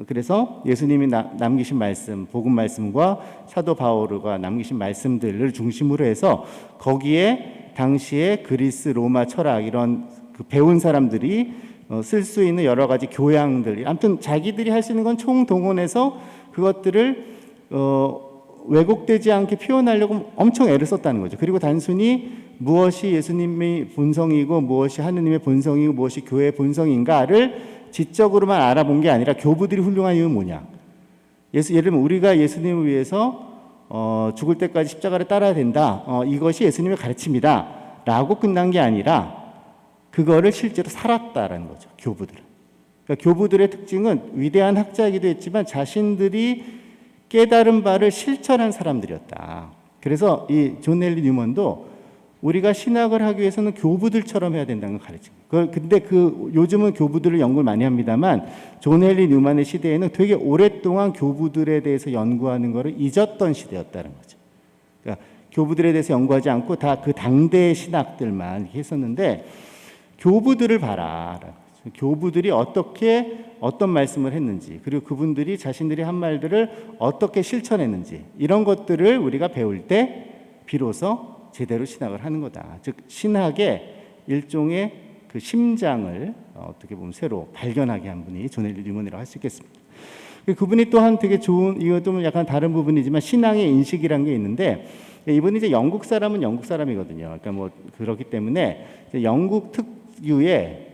[SPEAKER 1] 그래서 예수님이 남기신 말씀, 복음 말씀과 사도 바오로가 남기신 말씀들을 중심으로 해서 거기에 당시에 그리스, 로마 철학, 이런 그 배운 사람들이 쓸 수 있는 여러 가지 교양들, 아무튼 자기들이 할 수 있는 건 총동원해서 그것들을 왜곡되지 않게 표현하려고 엄청 애를 썼다는 거죠. 그리고 단순히 무엇이 예수님의 본성이고 무엇이 하느님의 본성이고 무엇이 교회의 본성인가를 지적으로만 알아본 게 아니라 교부들이 훌륭한 이유는 뭐냐. 예를 들면 우리가 예수님을 위해서 죽을 때까지 십자가를 따라야 된다. 이것이 예수님의 가르침이다. 라고 끝난 게 아니라 그거를 실제로 살았다라는 거죠. 교부들은. 그러니까 교부들의 특징은 위대한 학자이기도 했지만 자신들이 깨달은 바를 실천한 사람들이었다. 그래서 이 존 헨리 뉴먼도 우리가 신학을 하기 위해서는 교부들처럼 해야 된다는 걸 가르칩니다. 근데 요즘은 교부들을 연구를 많이 합니다만 존 헨리 뉴만의 시대에는 되게 오랫동안 교부들에 대해서 연구하는 것을 잊었던 시대였다는 거죠. 그러니까 교부들에 대해서 연구하지 않고 다 그 당대의 신학들만 이렇게 했었는데 교부들을 봐라. 교부들이 어떤 말씀을 했는지, 그리고 그분들이 자신들이 한 말들을 어떻게 실천했는지, 이런 것들을 우리가 배울 때 비로소 제대로 신학을 하는 거다. 즉 신학의 일종의 그 심장을 어떻게 보면 새로 발견하게 한 분이 존 헨리 뉴먼이라고 할 수 있겠습니다. 그분이 또한 되게 좋은, 이것도 약간 다른 부분이지만 신앙의 인식이라는 게 있는데, 이분이 이제 영국 사람은 영국 사람이거든요. 그러니까 뭐 그렇기 때문에 영국 특유의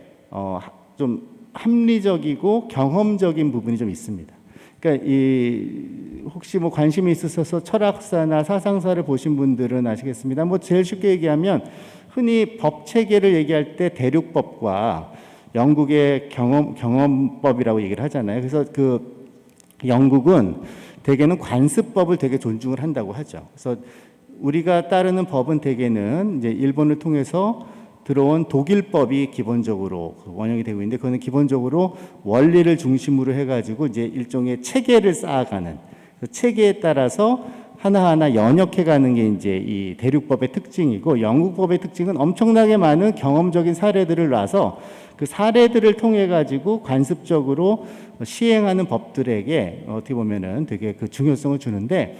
[SPEAKER 1] 좀 합리적이고 경험적인 부분이 좀 있습니다. 그러니까 혹시 뭐 관심이 있으셔서 철학사나 사상사를 보신 분들은 아시겠습니다. 뭐 제일 쉽게 얘기하면 흔히 법 체계를 얘기할 때 대륙법과 영국의 경험법이라고 얘기를 하잖아요. 그래서 그 영국은 대개는 관습법을 되게 존중을 한다고 하죠. 그래서 우리가 따르는 법은 대개는 이제 일본을 통해서 들어온 독일법이 기본적으로 원형이 되고 있는데, 그거는 기본적으로 원리를 중심으로 해가지고 이제 일종의 체계를 쌓아가는, 그 체계에 따라서 하나하나 연역해가는 게 이제 이 대륙법의 특징이고, 영국법의 특징은 엄청나게 많은 경험적인 사례들을 놔서 그 사례들을 통해 가지고 관습적으로 시행하는 법들에게 어떻게 보면은 되게 그 중요성을 주는데,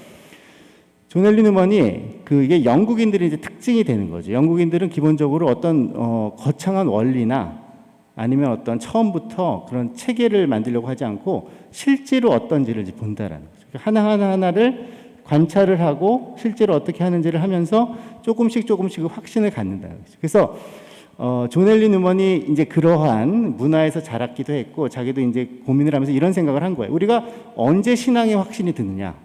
[SPEAKER 1] 존 헨리 뉴먼이 이게 영국인들의 이제 특징이 되는 거죠. 영국인들은 기본적으로 어떤 거창한 원리나 아니면 어떤 처음부터 그런 체계를 만들려고 하지 않고 실제로 어떤지를 이제 본다라는 거죠. 하나하나를 관찰을 하고 실제로 어떻게 하는지를 하면서 조금씩 확신을 갖는다는 거죠. 그래서 존 헨리 뉴먼이 이제 그러한 문화에서 자랐기도 했고, 자기도 이제 고민을 하면서 이런 생각을 한 거예요. 우리가 언제 신앙의 확신이 드느냐?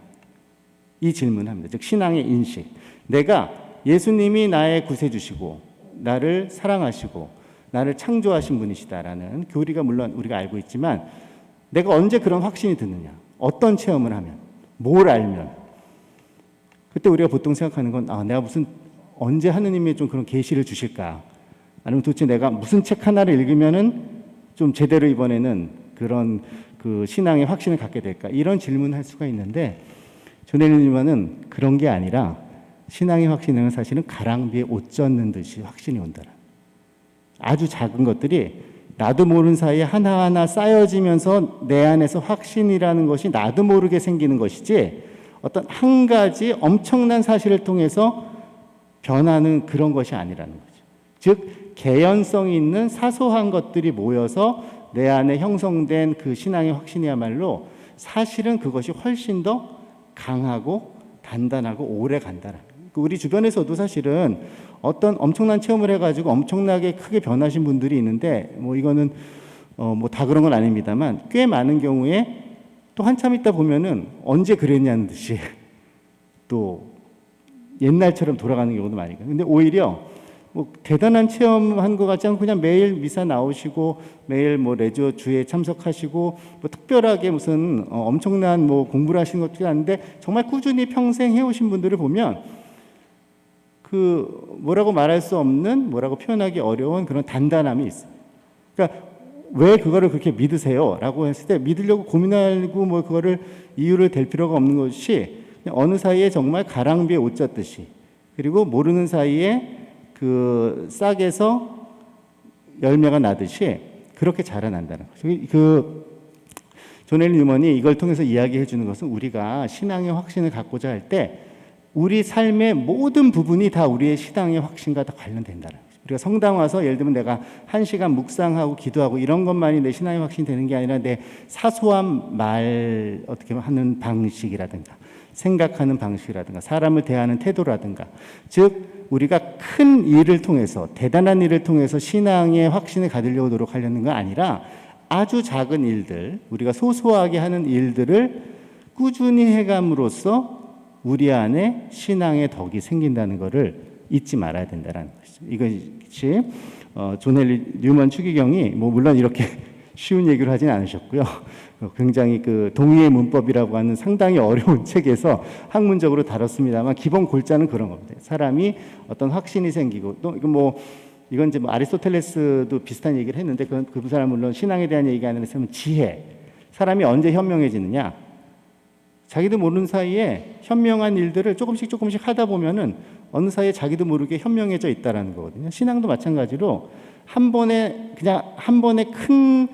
[SPEAKER 1] 이 질문을 합니다. 즉 신앙의 인식. 내가 예수님이 나의 구세주시고 나를 사랑하시고 나를 창조하신 분이시다라는 교리가 물론 우리가 알고 있지만, 내가 언제 그런 확신이 드느냐? 어떤 체험을 하면? 뭘 알면? 그때 우리가 보통 생각하는 건 내가 무슨 언제 하느님이 좀 그런 계시를 주실까? 아니면 도대체 내가 무슨 책 하나를 읽으면은 좀 제대로 이번에는 그런 그 신앙의 확신을 갖게 될까? 이런 질문을 할 수가 있는데, 존 헨리 뉴먼은 그런 게 아니라 신앙의 확신은 사실은 가랑비에 옷 젖는 듯이 확신이 온다. 아주 작은 것들이 나도 모르는 사이에 하나하나 쌓여지면서 내 안에서 확신이라는 것이 나도 모르게 생기는 것이지, 어떤 한 가지 엄청난 사실을 통해서 변하는 그런 것이 아니라는 거죠. 즉 개연성이 있는 사소한 것들이 모여서 내 안에 형성된 그 신앙의 확신이야말로 사실은 그것이 훨씬 더 강하고 단단하고 오래 간다는. 우리 주변에서도 사실은 어떤 엄청난 체험을 해가지고 엄청나게 크게 변하신 분들이 있는데, 뭐 이거는 뭐 다 그런 건 아닙니다만 꽤 많은 경우에 또 한참 있다 보면은 언제 그랬냐는 듯이 또 옛날처럼 돌아가는 경우도 많이 있고. 근데 오히려 뭐 대단한 체험한 것 같지 않고 그냥 매일 미사 나오시고 매일 뭐 레저 주에 참석하시고 뭐 특별하게 무슨 엄청난 뭐 공부를 하시는 것도 아닌데 정말 꾸준히 평생 해오신 분들을 보면 그 뭐라고 말할 수 없는, 뭐라고 표현하기 어려운 그런 단단함이 있어요. 그러니까 왜 그거를 그렇게 믿으세요? 라고 했을 때 믿으려고 고민하고 뭐 그거를 이유를 댈 필요가 없는 것이 그냥 어느 사이에 정말 가랑비에 옷 젖듯이, 그리고 모르는 사이에 그 싹에서 열매가 나듯이 그렇게 자라난다는 거죠. 존 헨리 뉴먼이 이걸 통해서 이야기해 주는 것은 우리가 신앙의 확신을 갖고자 할 때 우리 삶의 모든 부분이 다 우리의 신앙의 확신과 다 관련된다는 거죠. 우리가 성당 와서 예를 들면 내가 1시간 묵상하고 기도하고 이런 것만이 내 신앙의 확신이 되는 게 아니라 내 사소한 말 어떻게 하는 방식이라든가 생각하는 방식이라든가 사람을 대하는 태도라든가, 즉 우리가 큰 일을 통해서 대단한 일을 통해서 신앙의 확신을 가지려고 노력하려는 건 아니라 아주 작은 일들, 우리가 소소하게 하는 일들을 꾸준히 해감으로써 우리 안에 신앙의 덕이 생긴다는 것을 잊지 말아야 된다는 것이죠. 이것이 존 헨리 뉴먼 추기경이 물론 이렇게 쉬운 얘기를 하진 않으셨고요. 굉장히 그 동의의 문법이라고 하는 상당히 어려운 책에서 학문적으로 다뤘습니다만 기본 골자는 그런 겁니다. 사람이 어떤 확신이 생기고, 또 이건 이제 아리스토텔레스도 비슷한 얘기를 했는데 그 사람 물론 신앙에 대한 얘기가 아니라 지혜. 사람이 언제 현명해지느냐? 자기도 모르는 사이에 현명한 일들을 조금씩 하다 보면은 어느 사이에 자기도 모르게 현명해져 있다라는 거거든요. 신앙도 마찬가지로 한 번에 큰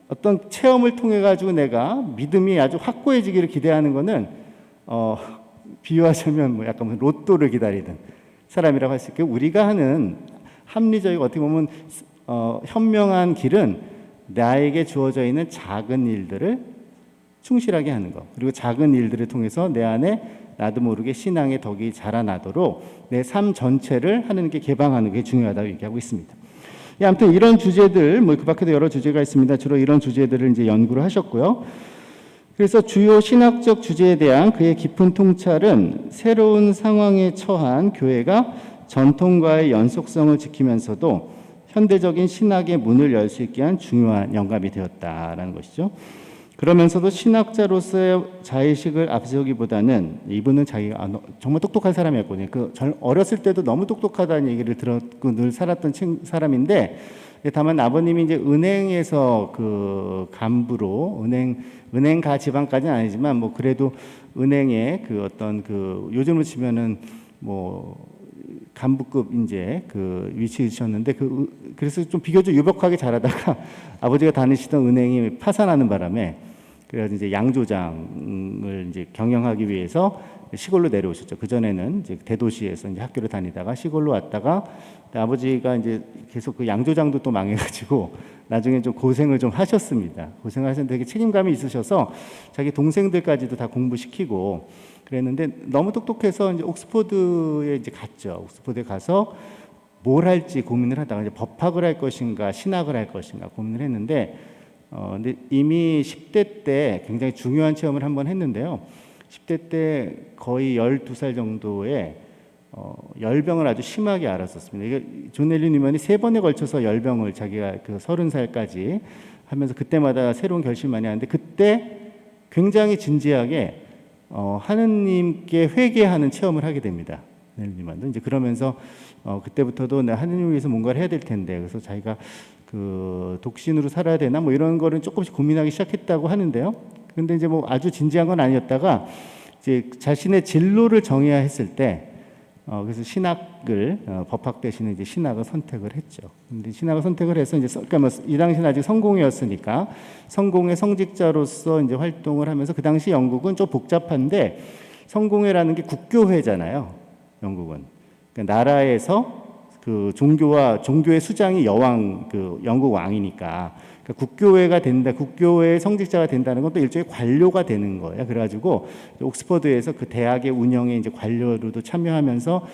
[SPEAKER 1] 어떤 체험을 통해 가지고 내가 믿음이 아주 확고해지기를 기대하는 거는 비유하자면 약간 로또를 기다리는 사람이라고 할 수 있고, 우리가 하는 합리적이고 어떻게 보면 현명한 길은 나에게 주어져 있는 작은 일들을 충실하게 하는 것, 그리고 작은 일들을 통해서 내 안에 나도 모르게 신앙의 덕이 자라나도록 내 삶 전체를 하나님께 개방하는 게 중요하다고 얘기하고 있습니다. 아무튼 이런 주제들, 그 밖에도 여러 주제가 있습니다. 주로 이런 주제들을 이제 연구를 하셨고요. 그래서 주요 신학적 주제에 대한 그의 깊은 통찰은 새로운 상황에 처한 교회가 전통과의 연속성을 지키면서도 현대적인 신학의 문을 열 수 있게 한 중요한 영감이 되었다라는 것이죠. 그러면서도 신학자로서의 자의식을 앞세우기보다는, 이분은 자기가 정말 똑똑한 사람이었거든요. 어렸을 때도 너무 똑똑하다는 얘기를 들었고 늘 살았던 사람인데, 다만 아버님이 이제 은행에서 그 간부로 은행가 집안까지는 아니지만 그래도 은행의 요즘으로 치면은 간부급 이제 위치이셨는데, 그래서 좀 비교적 유복하게 자라다가 아버지가 다니시던 은행이 파산하는 바람에, 그래서 이제 양조장을 이제 경영하기 위해서 시골로 내려오셨죠. 그 전에는 이제 대도시에서 이제 학교를 다니다가 시골로 왔다가, 아버지가 이제 계속 그 양조장도 또 망해가지고 나중에 좀 고생을 좀 하셨습니다. 고생하셨는데 되게 책임감이 있으셔서 자기 동생들까지도 다 공부시키고 그랬는데, 너무 똑똑해서 이제 옥스퍼드에 이제 갔죠. 옥스퍼드에 가서 뭘 할지 고민을 하다가 이제 법학을 할 것인가 신학을 할 것인가 고민을 했는데, 근데 이미 10대 때 굉장히 중요한 체험을 한번 했는데요. 10대 때 거의 12살 정도에 열병을 아주 심하게 앓았었습니다. 이게 존 헨리 뉴먼이 3번에 걸쳐서 열병을 자기가 30살까지 하면서 그때마다 새로운 결심을 많이 하는데, 그때 굉장히 진지하게 하느님께 회개하는 체험을 하게 됩니다. 헨리 뉴먼도 이제 그러면서 그때부터도 나 하느님을 위해서 뭔가를 해야 될 텐데, 그래서 자기가 독신으로 살아야 되나 이런 거를 조금씩 고민하기 시작했다고 하는데요. 근데 이제 아주 진지한 건 아니었다가 이제 자신의 진로를 정해야 했을 때 그래서 신학을 법학 대신에 이제 신학을 선택을 했죠. 근데 신학을 선택을 해서 이제 그러니까 이 당시는 아직 성공회였으니까 성공회 성직자로서 이제 활동을 하면서, 그 당시 영국은 좀 복잡한데 성공회라는 게 국교회잖아요. 영국은 그러니까 나라에서 종교의 수장이 여왕 영국 왕이니까, 그러니까 국교회가 된다, 국교회의 성직자가 된다는 건 또 일종의 관료가 되는 거예요. 그래가지고 옥스퍼드에서 그 대학의 운영에 이제 관료로도 참여하면서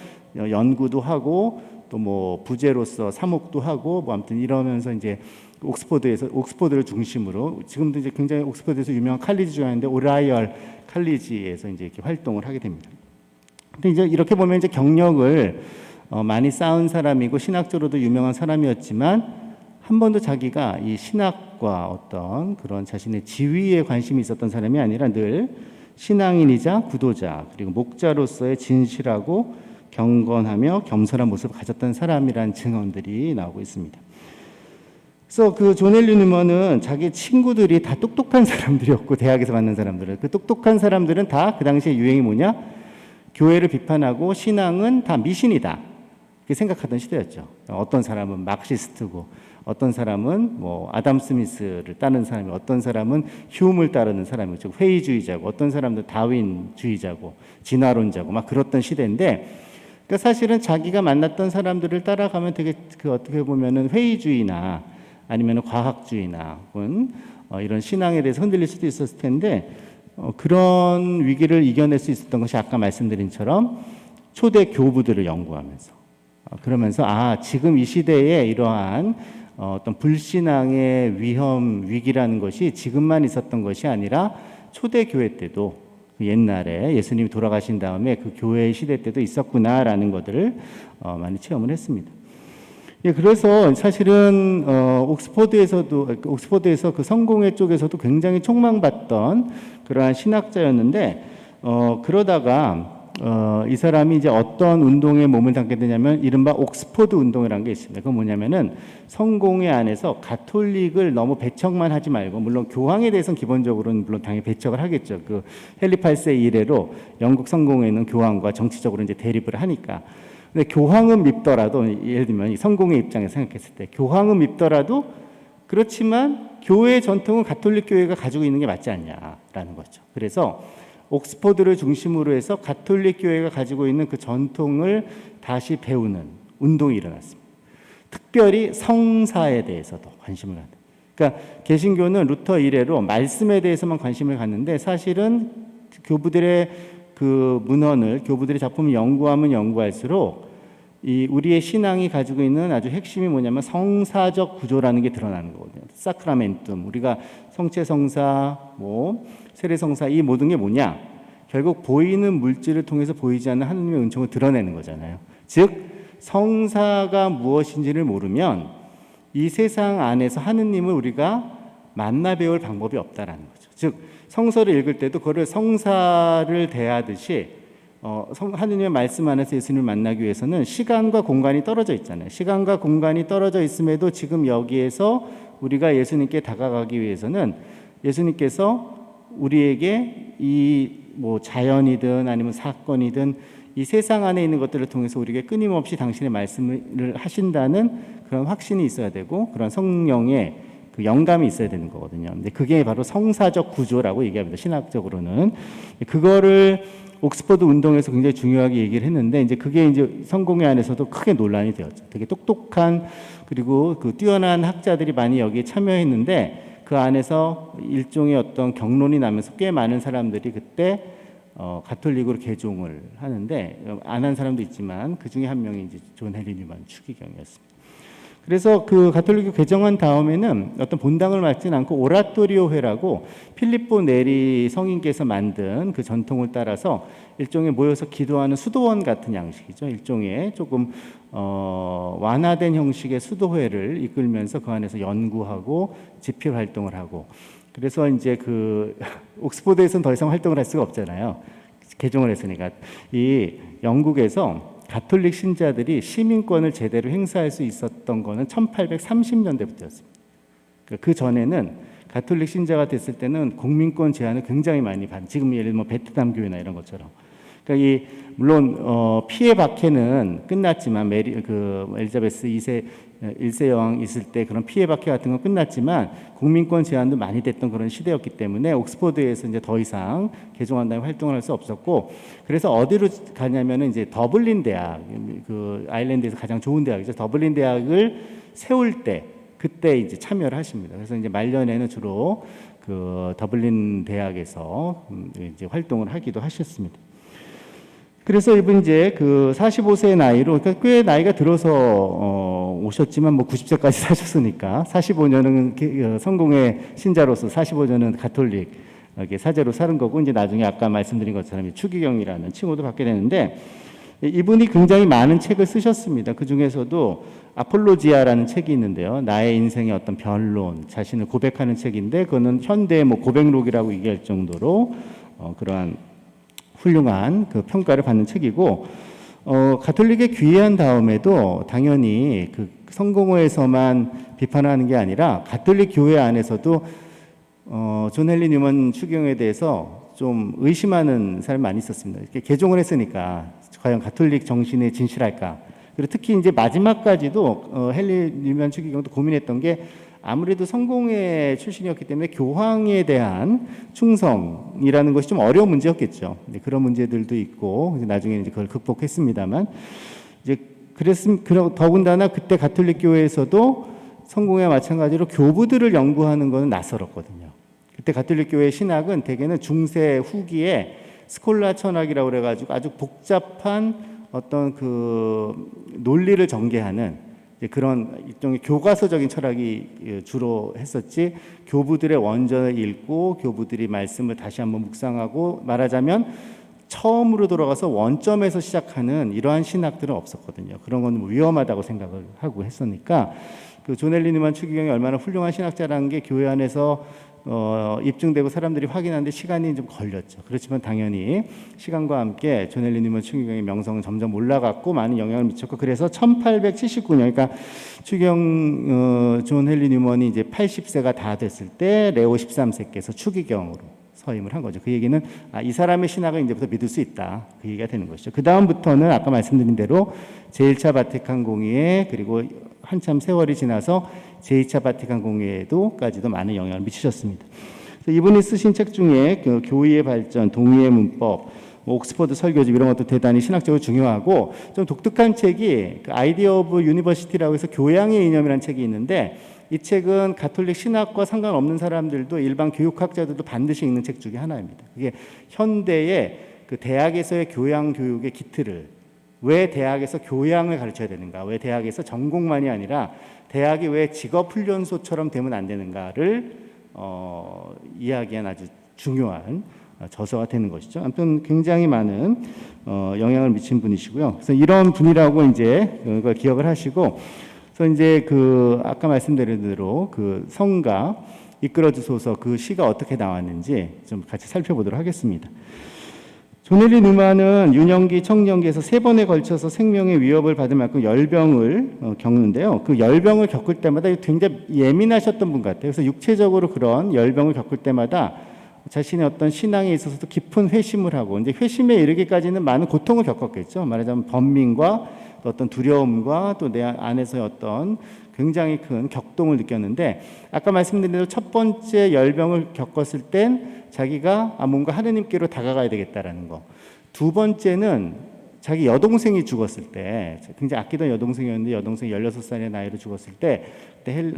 [SPEAKER 1] 연구도 하고 또 부제로서 사목도 하고 아무튼 이러면서 이제 옥스퍼드를 중심으로 지금도 이제 굉장히 옥스퍼드에서 유명한 칼리지 중에 하나인데 오라이얼 칼리지에서 이제 이렇게 활동을 하게 됩니다. 근데 이제 이렇게 보면 이제 경력을 많이 쌓은 사람이고 신학적으로도 유명한 사람이었지만, 한 번도 자기가 이 신학과 어떤 그런 자신의 지위에 관심이 있었던 사람이 아니라 늘 신앙인이자 구도자 그리고 목자로서의 진실하고 경건하며 겸손한 모습을 가졌던 사람이라는 증언들이 나오고 있습니다. 그래서 존 헨리 뉴먼은 자기 친구들이 다 똑똑한 사람들이었고, 대학에서 만난 사람들은 그 똑똑한 사람들은 다 그 당시에 유행이 뭐냐? 교회를 비판하고 신앙은 다 미신이다, 이렇게 생각하던 시대였죠. 어떤 사람은 마크시스트고, 어떤 사람은 아담 스미스를 따르는 사람이, 어떤 사람은 휴음을 따르는 사람이고, 즉 회의주의자고, 어떤 사람들 다윈주의자고, 진화론자고 막 그랬던 시대인데, 그러니까 사실은 자기가 만났던 사람들을 따라가면 되게 어떻게 보면은 회의주의나 아니면 과학주의나 혹은 이런 신앙에 대해서 흔들릴 수도 있었을 텐데, 그런 위기를 이겨낼 수 있었던 것이 아까 말씀드린 처럼 초대 교부들을 연구하면서 그러면서 지금 이 시대에 이러한 어떤 불신앙의 위기라는 것이 지금만 있었던 것이 아니라 초대 교회 때도 옛날에 예수님이 돌아가신 다음에 그 교회 시대 때도 있었구나라는 것들을 많이 체험을 했습니다. 예, 그래서 사실은 옥스퍼드에서 그 성공회 쪽에서도 굉장히 촉망받던 그러한 신학자였는데 그러다가 이 사람이 이제 어떤 운동에 몸을 담게 되냐면 이른바 옥스퍼드 운동이라는 게 있습니다. 그건 뭐냐면은 성공회 안에서 가톨릭을 너무 배척만 하지 말고, 물론 교황에 대해서는 기본적으로는 물론 당연히 배척을 하겠죠. 그 헨리 8세 이래로 영국 성공회는 교황과 정치적으로 이제 대립을 하니까. 근데 교황은 밉더라도, 예를 들면 이 성공회 입장에서 생각했을 때 교황은 밉더라도 그렇지만 교회 전통은 가톨릭 교회가 가지고 있는 게 맞지 않냐라는 거죠. 그래서 옥스퍼드를 중심으로 해서 가톨릭 교회가 가지고 있는 그 전통을 다시 배우는 운동이 일어났습니다. 특별히 성사에 대해서도 관심을 갖는. 그러니까 개신교는 루터 이래로 말씀에 대해서만 관심을 갖는데 사실은 교부들의 그 문헌을, 교부들의 작품을 연구하면 연구할수록 이 우리의 신앙이 가지고 있는 아주 핵심이 뭐냐면 성사적 구조라는 게 드러나는 거거든요. 사크라멘툼, 우리가 성체 성사, 세례 성사, 이 모든 게 뭐냐? 결국 보이는 물질을 통해서 보이지 않는 하느님의 은총을 드러내는 거잖아요. 즉 성사가 무엇인지를 모르면 이 세상 안에서 하느님을 우리가 만나 배울 방법이 없다라는 거죠. 즉 성서를 읽을 때도 그거를 성사를 대하듯이 하느님의 말씀 안에서 예수님을 만나기 위해서는 시간과 공간이 떨어져 있잖아요. 시간과 공간이 떨어져 있음에도 지금 여기에서 우리가 예수님께 다가가기 위해서는 예수님께서 우리에게 이 자연이든 아니면 사건이든 이 세상 안에 있는 것들을 통해서 우리에게 끊임없이 당신의 말씀을 하신다는 그런 확신이 있어야 되고 그런 성령의 그 영감이 있어야 되는 거거든요. 근데 그게 바로 성사적 구조라고 얘기합니다. 신학적으로는 그거를 옥스퍼드 운동에서 굉장히 중요하게 얘기를 했는데 이제 그게 이제 성공회 안에서도 크게 논란이 되었죠. 되게 똑똑한 그리고 그 뛰어난 학자들이 많이 여기에 참여했는데 그 안에서 일종의 어떤 경론이 나면서 꽤 많은 사람들이 그때 가톨릭으로 개종을 하는데 안 한 사람도 있지만 그 중에 한 명이 이제 존 헨리 뉴만 추기경이었습니다. 그래서 그 가톨릭을 개정한 다음에는 어떤 본당을 맡지는 않고 오라토리오회라고 필리포 네리 성인께서 만든 그 전통을 따라서 일종의 모여서 기도하는 수도원 같은 양식이죠. 일종의 조금 완화된 형식의 수도회를 이끌면서 그 안에서 연구하고 집필 활동을 하고 그래서 이제 그 옥스퍼드에서는 더 이상 활동을 할 수가 없잖아요. 개종을 했으니까. 이 영국에서 가톨릭 신자들이 시민권을 제대로 행사할 수 있었던 거는 1830년대부터였습니다. 그 전에는 가톨릭 신자가 됐을 때는 국민권 제한을 굉장히 많이 지금 예를 들면 베트남 교회나 이런 것처럼. 그러니까 물론 피해 박해는 끝났지만 엘리자베스 2세 1세 여왕 있을 때 그런 피해 박해 같은 건 끝났지만 국민권 제한도 많이 됐던 그런 시대였기 때문에 옥스퍼드에서 이제 더 이상 개종한다면 활동을 할 수 없었고 그래서 어디로 가냐면은 이제 더블린 대학, 그 아일랜드에서 가장 좋은 대학이죠. 더블린 대학을 세울 때 그때 이제 참여를 하십니다. 그래서 이제 말년에는 주로 그 더블린 대학에서 이제 활동을 하기도 하셨습니다. 그래서 이분 이제 그 45세의 나이로, 그러니까 꽤 나이가 들어서 오셨지만 90세까지 사셨으니까 45년은 성공의 신자로서 45년은 가톨릭 사제로 사는 거고 이제 나중에 아까 말씀드린 것처럼 추기경이라는 칭호도 받게 되는데 이분이 굉장히 많은 책을 쓰셨습니다. 그 중에서도 아폴로지아라는 책이 있는데요. 나의 인생의 어떤 변론, 자신을 고백하는 책인데 그거는 현대의 고백록이라고 얘기할 정도로 그러한 훌륭한 그 평가를 받는 책이고 가톨릭에 귀의한 다음에도 당연히 그 성공회에서만 비판하는 게 아니라 가톨릭 교회 안에서도 존 헨리 뉴먼 추기경에 대해서 좀 의심하는 사람이 많이 있었습니다. 이렇게 개종을 했으니까 과연 가톨릭 정신에 진실할까? 그리고 특히 이제 마지막까지도 헨리 뉴먼 추기경도 고민했던 게 아무래도 성공회 출신이었기 때문에 교황에 대한 충성이라는 것이 좀 어려운 문제였겠죠. 그런 문제들도 있고 나중에 이제 그걸 극복했습니다만 이제 더군다나 그때 가톨릭 교회에서도 성공회와 마찬가지로 교부들을 연구하는 것은 낯설었거든요. 그때 가톨릭 교회 신학은 대개는 중세 후기에 스콜라 철학이라고 그래가지고 아주 복잡한 어떤 그 논리를 전개하는 그런 일종의 교과서적인 철학이 주로 했었지, 교부들의 원전을 읽고 교부들이 말씀을 다시 한번 묵상하고, 말하자면 처음으로 돌아가서 원점에서 시작하는 이러한 신학들은 없었거든요. 그런 건 위험하다고 생각을 하고 했으니까, 그 존 헨리 뉴만 추기경이 얼마나 훌륭한 신학자라는 게 교회 안에서 입증되고 사람들이 확인하는데 시간이 좀 걸렸죠. 그렇지만 당연히 시간과 함께 존 헨리 뉴만 추기경의 명성은 점점 올라갔고 많은 영향을 미쳤고, 그래서 1879년, 그러니까 추기경 존 헨리 뉴먼이 이제 80세가 다 됐을 때 레오 13세께서 추기경으로 서임을 한 거죠. 그 얘기는 이 사람의 신학을 이제부터 믿을 수 있다, 그 얘기가 되는 것이죠. 그 다음부터는 아까 말씀드린 대로 제1차 바티칸 공의회, 그리고 한참 세월이 지나서 제2차 바티칸 공의회도까지도 많은 영향을 미치셨습니다. 그래서 이분이 쓰신 책 중에 그 교의의 발전, 동의의 문법, 옥스퍼드 설교집 이런 것도 대단히 신학적으로 중요하고, 좀 독특한 책이 그 아이디어 오브 유니버시티라고 해서 교양의 이념이라는 책이 있는데, 이 책은 가톨릭 신학과 상관없는 사람들도, 일반 교육학자들도 반드시 읽는 책 중에 하나입니다. 그게 현대의 그 대학에서의 교양 교육의 기틀을, 왜 대학에서 교양을 가르쳐야 되는가, 왜 대학에서 전공만이 아니라 대학이 왜 직업훈련소처럼 되면 안 되는가를 이야기한 아주 중요한 저서가 되는 것이죠. 아무튼 굉장히 많은 영향을 미친 분이시고요. 그래서 이런 분이라고 이제 그걸 기억을 하시고, 그래서 이제 그 아까 말씀드린 대로 그 성가 이끌어 주소서, 그 시가 어떻게 나왔는지 좀 같이 살펴보도록 하겠습니다. 존 헨리 뉴만은 유년기, 청년기에서 3번에 걸쳐서 생명의 위협을 받을 만큼 열병을 겪는데요. 그 열병을 겪을 때마다 굉장히 예민하셨던 분 같아요. 그래서 육체적으로 그런 열병을 겪을 때마다 자신의 어떤 신앙에 있어서도 깊은 회심을 하고, 이제 회심에 이르기까지는 많은 고통을 겪었겠죠. 말하자면 번민과 또 어떤 두려움과 또 내 안에서의 어떤 굉장히 큰 격동을 느꼈는데, 아까 말씀드린 대로 첫 번째 열병을 겪었을 땐 자기가 뭔가 하느님께로 다가가야 되겠다라는 거. 두 번째는 자기 여동생이 죽었을 때, 굉장히 아끼던 여동생이었는데 여동생이 16살의 나이로 죽었을 때, 그때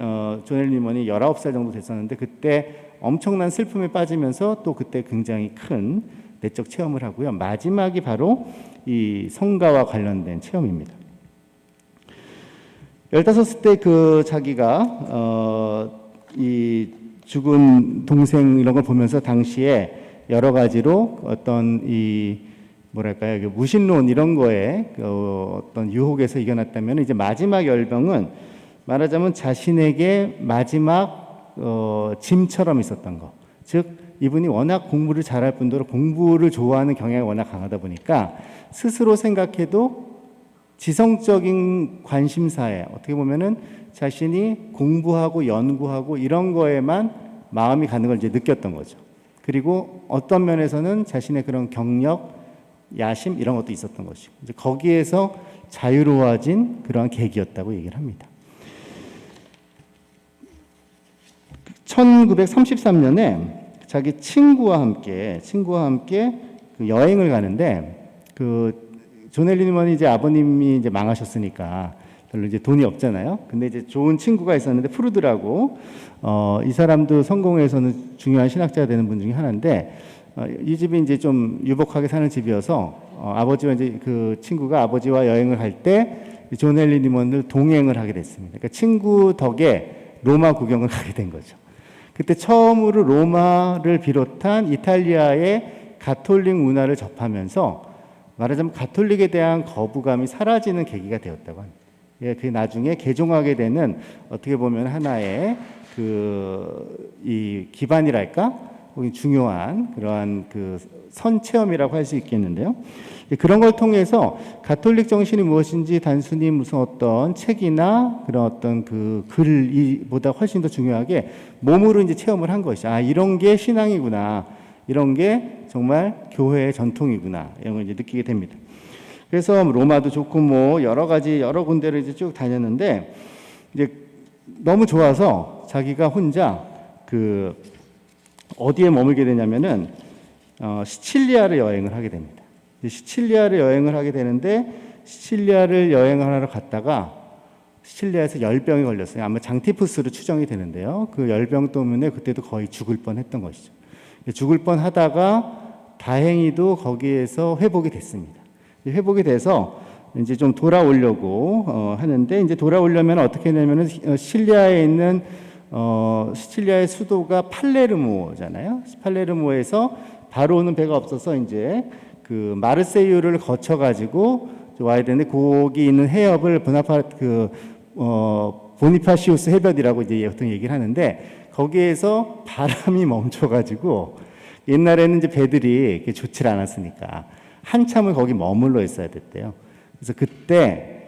[SPEAKER 1] 존 헨리 뉴먼이 19살 정도 됐었는데, 그때 엄청난 슬픔에 빠지면서 또 그때 굉장히 큰 내적 체험을 하고요. 마지막이 바로 이 성가와 관련된 체험입니다. 15살 때 그 자기가 이 죽은 동생 이런 걸 보면서 당시에 여러 가지로 어떤 이 뭐랄까요, 무신론 이런 거에 어떤 유혹에서 이겨났다면, 이제 마지막 열병은 말하자면 자신에게 마지막 짐처럼 있었던 거. 즉 이분이 워낙 공부를 잘할 뿐더러 공부를 좋아하는 경향이 워낙 강하다 보니까 스스로 생각해도 지성적인 관심사에, 어떻게 보면은 자신이 공부하고 연구하고 이런 거에만 마음이 가는 걸 이제 느꼈던 거죠. 그리고 어떤 면에서는 자신의 그런 경력, 야심 이런 것도 있었던 것이고, 이제 거기에서 자유로워진 그러한 계기였다고 얘기를 합니다. 1933년에 자기 친구와 함께 그 여행을 가는데, 그 존 헨리 뉴먼이 이제 아버님이 이제 망하셨으니까 별로 이제 돈이 없잖아요. 근데 이제 좋은 친구가 있었는데 프루드라고, 이 사람도 성공회에서는 중요한 신학자가 되는 분 중에 하나인데, 이 집이 이제 좀 유복하게 사는 집이어서 아버지와 이제 그 친구가 아버지와 여행을 갈 때 존 헨리 뉴먼을 동행을 하게 됐습니다. 그러니까 친구 덕에 로마 구경을 가게 된 거죠. 그때 처음으로 로마를 비롯한 이탈리아의 가톨릭 문화를 접하면서 말하자면 가톨릭에 대한 거부감이 사라지는 계기가 되었다고 합니다. 예, 그 나중에 개종하게 되는 어떻게 보면 하나의 이 기반이랄까, 혹은 중요한 그러한 그 선체험이라고 할 수 있겠는데요. 그런 걸 통해서 가톨릭 정신이 무엇인지 단순히 무슨 어떤 책이나 그런 어떤 그 글보다 훨씬 더 중요하게 몸으로 이제 체험을 한 것이, 이런 게 신앙이구나, 이런 게 정말 교회의 전통이구나, 이런 걸 이제 느끼게 됩니다. 그래서 로마도 좋고 뭐 여러 군데를 이제 쭉 다녔는데, 이제 너무 좋아서 자기가 혼자 그 어디에 머물게 되냐면은 시칠리아를 여행을 하게 됩니다. 시칠리아를 여행을 하게 되는데, 시칠리아를 여행을 하러 갔다가 시칠리아에서 열병이 걸렸어요. 아마 장티푸스로 추정이 되는데요. 그 열병 때문에 그때도 거의 죽을 뻔했던 것이죠. 죽을 뻔하다가 다행히도 거기에서 회복이 됐습니다. 회복이 돼서 이제 좀 돌아오려고 하는데, 이제 돌아오려면 어떻게 되냐면은 시칠리아에 있는 시칠리아의 수도가 팔레르모잖아요. 팔레르모에서 바로 오는 배가 없어서 이제 그 마르세유를 거쳐 가지고 와야 되는데, 거기 있는 해협을 보니파시우스 해변이라고 이제 보통 얘기를 하는데, 거기에서 바람이 멈춰가지고 옛날에는 이제 배들이 좋지 않았으니까 한참을 거기 머물러 있어야 됐대요. 그래서 그때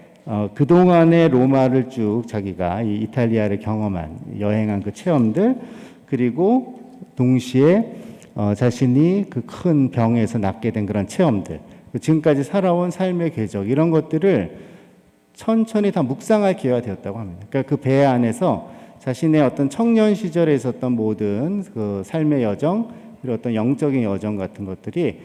[SPEAKER 1] 그동안의 로마를 쭉 자기가 이 이탈리아를 경험한, 여행한 그 체험들, 그리고 동시에 자신이 그 큰 병에서 낫게 된 그런 체험들, 지금까지 살아온 삶의 궤적, 이런 것들을 천천히 다 묵상할 기회가 되었다고 합니다. 그러니까 그 배 안에서 자신의 어떤 청년 시절에 있었던 모든 그 삶의 여정, 그리고 어떤 영적인 여정 같은 것들이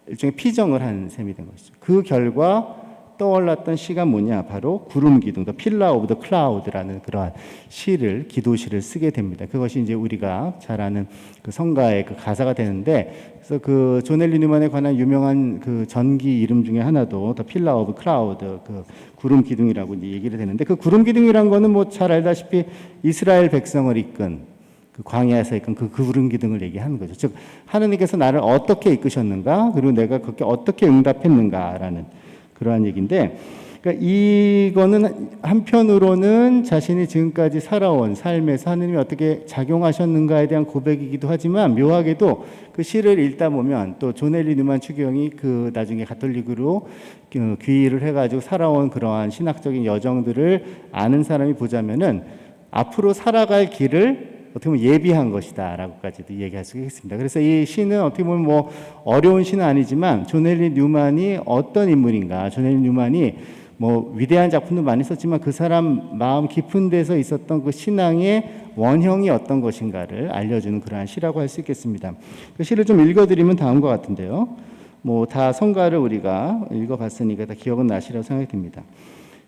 [SPEAKER 1] 일종의 피정을 한 셈이 된 것이죠. 그 결과 떠올랐던 시가 뭐냐? 바로 구름 기둥, The Pillar of the Cloud라는 그러한 시를, 기도시를 쓰게 됩니다. 그것이 이제 우리가 잘 아는 그 성가의 그 가사가 되는데, 그래서 그 존 헨리 뉴만에 관한 유명한 그 전기 이름 중에 하나도 The Pillar of Cloud, 그 구름 기둥이라고 이제 얘기를 되는데, 그 구름 기둥이란 거는 뭐 잘 알다시피 이스라엘 백성을 이끈, 그 광야에서 이끈 그 구름 기둥을 얘기하는 거죠. 즉 하느님께서 나를 어떻게 이끄셨는가, 그리고 내가 그렇게 어떻게 응답했는가라는 그러한 얘기인데, 그러니까 이거는 한편으로는 자신이 지금까지 살아온 삶에서 하느님이 어떻게 작용하셨는가에 대한 고백이기도 하지만, 묘하게도 그 시를 읽다 보면 또 존 헨리 뉴만 추기경이 그 나중에 가톨릭으로 귀의를 해가지고 살아온 그러한 신학적인 여정들을 아는 사람이 보자면은 앞으로 살아갈 길을 어떻게 보면 예비한 것이다라고까지도 얘기할 수 있겠습니다. 그래서 이 시는 어떻게 보면 뭐 어려운 시는 아니지만, 존 헨리 뉴만이 어떤 인물인가, 존 헨리 뉴만이 뭐 위대한 작품도 많이 썼지만 그 사람 마음 깊은 데서 있었던 그 신앙의 원형이 어떤 것인가를 알려주는 그러한 시라고 할 수 있겠습니다. 그 시를 좀 읽어드리면 다음과 같은데요. 뭐 다 성가를 우리가 읽어봤으니까 다 기억은 나시라고 생각이 듭니다.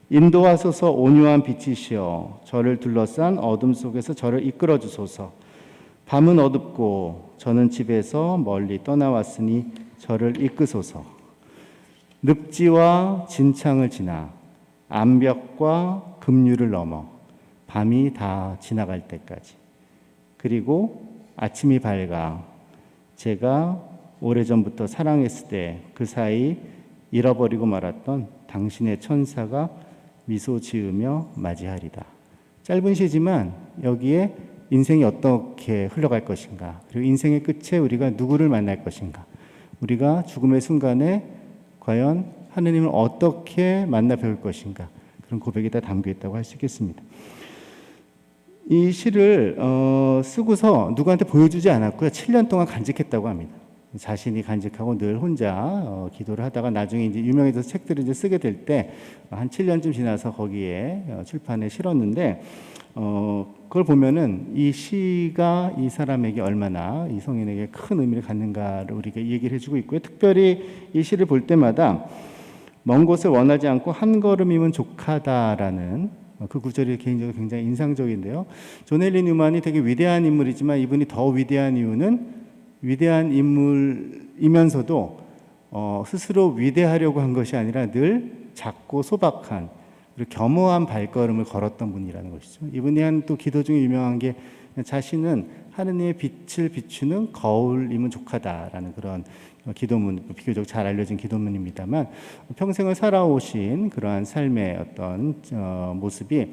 [SPEAKER 1] 인도하소서 온유한 빛이시여, 저를 둘러싼 어둠 속에서 저를 이끌어 주소서. 밤은 어둡고 저는 집에서 멀리 떠나왔으니 저를 이끄소서. 늪지와 진창을 지나 암벽과 급류를 넘어 밤이 다 지나갈 때까지, 그리고 아침이 밝아 제가 오래전부터 사랑했을 때 그 사이 잃어버리고 말았던 당신의 천사가 미소 지으며 맞이하리다. 짧은 시지만 여기에 인생이 어떻게 흘러갈 것인가, 그리고 인생의 끝에 우리가 누구를 만날 것인가, 우리가 죽음의 순간에 과연 하느님을 어떻게 만나 뵐 것인가, 그런 고백이 다 담겨 있다고 할 수 있겠습니다. 이 시를 쓰고서 누구한테 보여주지 않았고요. 7년 동안 간직했다고 합니다. 자신이 간직하고 늘 혼자 기도를 하다가 나중에 이제 유명해져서 책들을 이제 쓰게 될 때 한 7년쯤 지나서 거기에 출판에 실었는데, 그걸 보면은 이 시가 이 사람에게 얼마나, 이 성인에게 큰 의미를 갖는가를 우리가 얘기를 해주고 있고요. 특별히 이 시를 볼 때마다 먼 곳을 원하지 않고 한 걸음이면 족하다라는 그 구절이 개인적으로 굉장히 인상적인데요. 존 헨리 뉴만이 되게 위대한 인물이지만, 이분이 더 위대한 이유는 위대한 인물이면서도 스스로 위대하려고 한 것이 아니라 늘 작고 소박한, 그리고 겸허한 발걸음을 걸었던 분이라는 것이죠. 이분이 한 또 기도 중에 유명한 게, 자신은 하느님의 빛을 비추는 거울이면 족하다라는 그런 기도문, 비교적 잘 알려진 기도문입니다만, 평생을 살아오신 그러한 삶의 어떤 모습이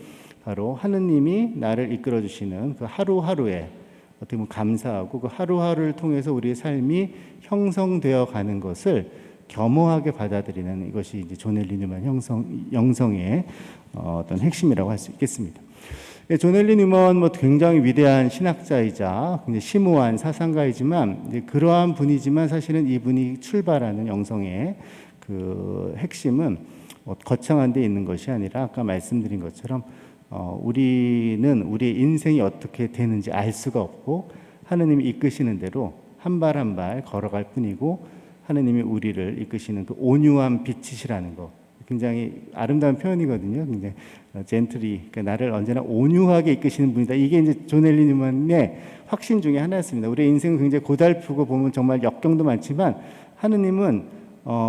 [SPEAKER 1] 바로 하느님이 나를 이끌어 주시는 그 하루하루에 어떻게 보면 감사하고, 그 하루하루를 통해서 우리의 삶이 형성되어 가는 것을 겸허하게 받아들이는, 이것이 이제 존 헨리 뉴만 영성의 어떤 핵심이라고 할 수 있겠습니다. 존 헨리 뉴만 뭐 굉장히 위대한 신학자이자 굉장히 심오한 사상가이지만, 이제 그러한 분이지만 사실은 이분이 출발하는 영성의 그 핵심은 거창한 데 있는 것이 아니라, 아까 말씀드린 것처럼 우리는 우리의 인생이 어떻게 되는지 알 수가 없고, 하느님이 이끄시는 대로 한 발 한 발 걸어갈 뿐이고, 하느님이 우리를 이끄시는 그 온유한 빛이시라는 것, 굉장히 아름다운 표현이거든요. 굉장히 젠틀리, 그러니까 나를 언제나 온유하게 이끄시는 분이다. 이게 이제 존 헨리 뉴만의 확신 중에 하나였습니다. 우리의 인생은 굉장히 고달프고 보면 정말 역경도 많지만 하느님은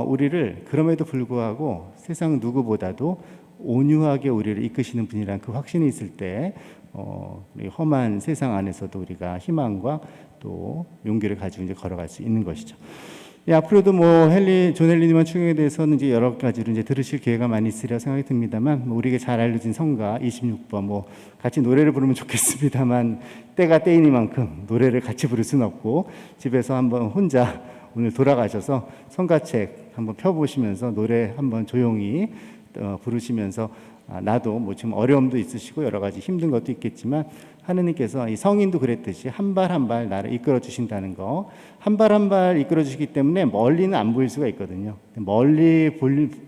[SPEAKER 1] 우리를 그럼에도 불구하고 세상 누구보다도 온유하게 우리를 이끄시는 분이라는 그 확신이 있을 때 우리 험한 세상 안에서도 우리가 희망과 또 용기를 가지고 이제 걸어갈 수 있는 것이죠. 예, 앞으로도 존 헨리 뉴만 추경에 대해서는 이제 여러 가지로 이제 들으실 기회가 많이 있으리라 생각이 듭니다만, 우리에게 잘 알려진 성가 26번 같이 노래를 부르면 좋겠습니다만 때가 때이니만큼 노래를 같이 부를 수는 없고 집에서 한번 혼자 오늘 돌아가셔서 성가책 한번 펴보시면서 노래 한번 조용히 부르시면서 나도 지금 어려움도 있으시고 여러 가지 힘든 것도 있겠지만 하느님께서 이 성인도 그랬듯이 한 발 한 발 나를 이끌어 주신다는 거, 한 발 한 발 이끌어 주시기 때문에 멀리는 안 보일 수가 있거든요.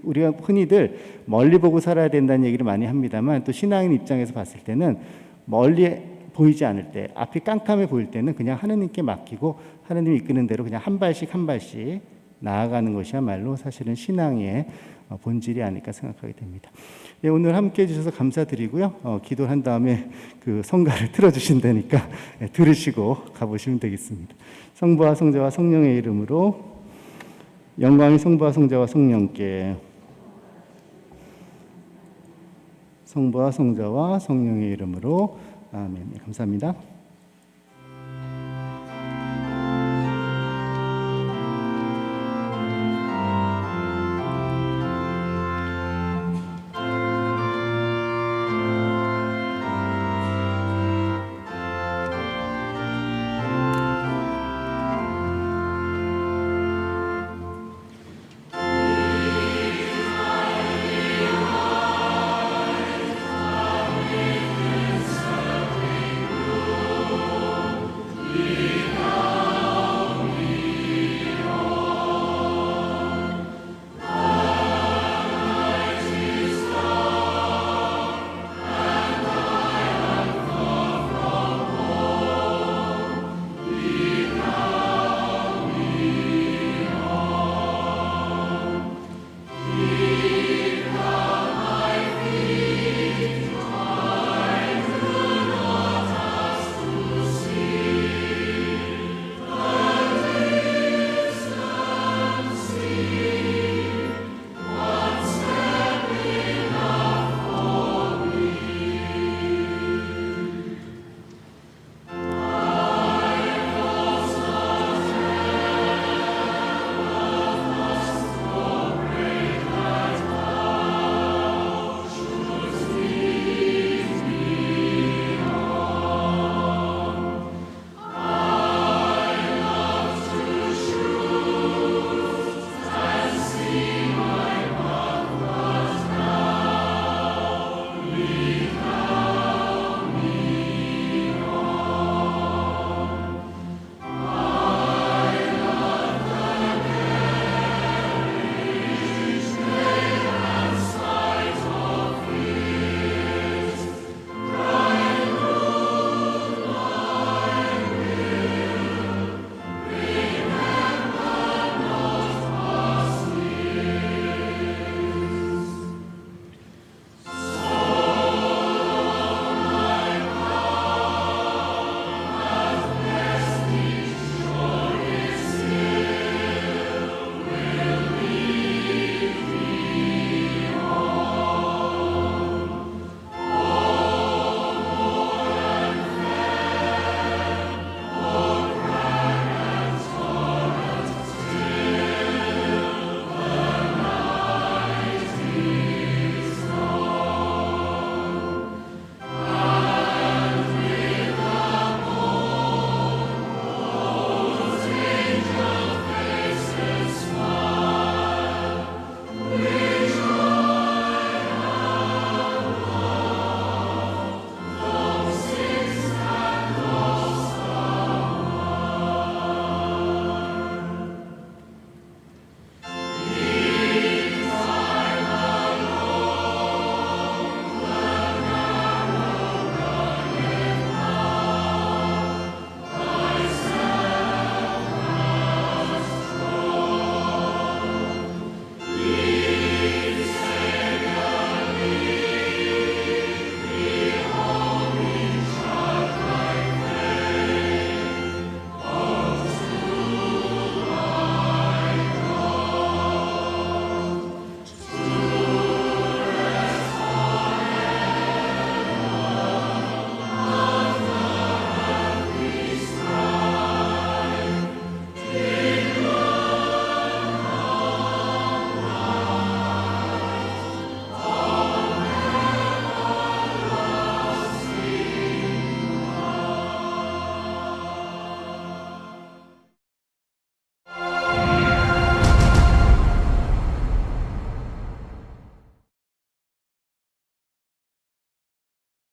[SPEAKER 1] 우리가 흔히들 멀리 보고 살아야 된다는 얘기를 많이 합니다만, 또 신앙인 입장에서 봤을 때는 멀리 보이지 않을 때, 앞이 깜깜해 보일 때는 그냥 하느님께 맡기고 하느님이 이끄는 대로 그냥 한 발씩 한 발씩 나아가는 것이야말로 사실은 신앙의 본질이 아닐까 생각하게 됩니다. 네, 오늘 함께 해주셔서 감사드리고요. 기도를 한 다음에 그 성가를 틀어주신다니까 들으시고 가보시면 되겠습니다. 성부와 성자와 성령의 이름으로, 영광이 성부와 성자와 성령께, 성부와 성자와 성령의 이름으로, 아멘. 감사합니다.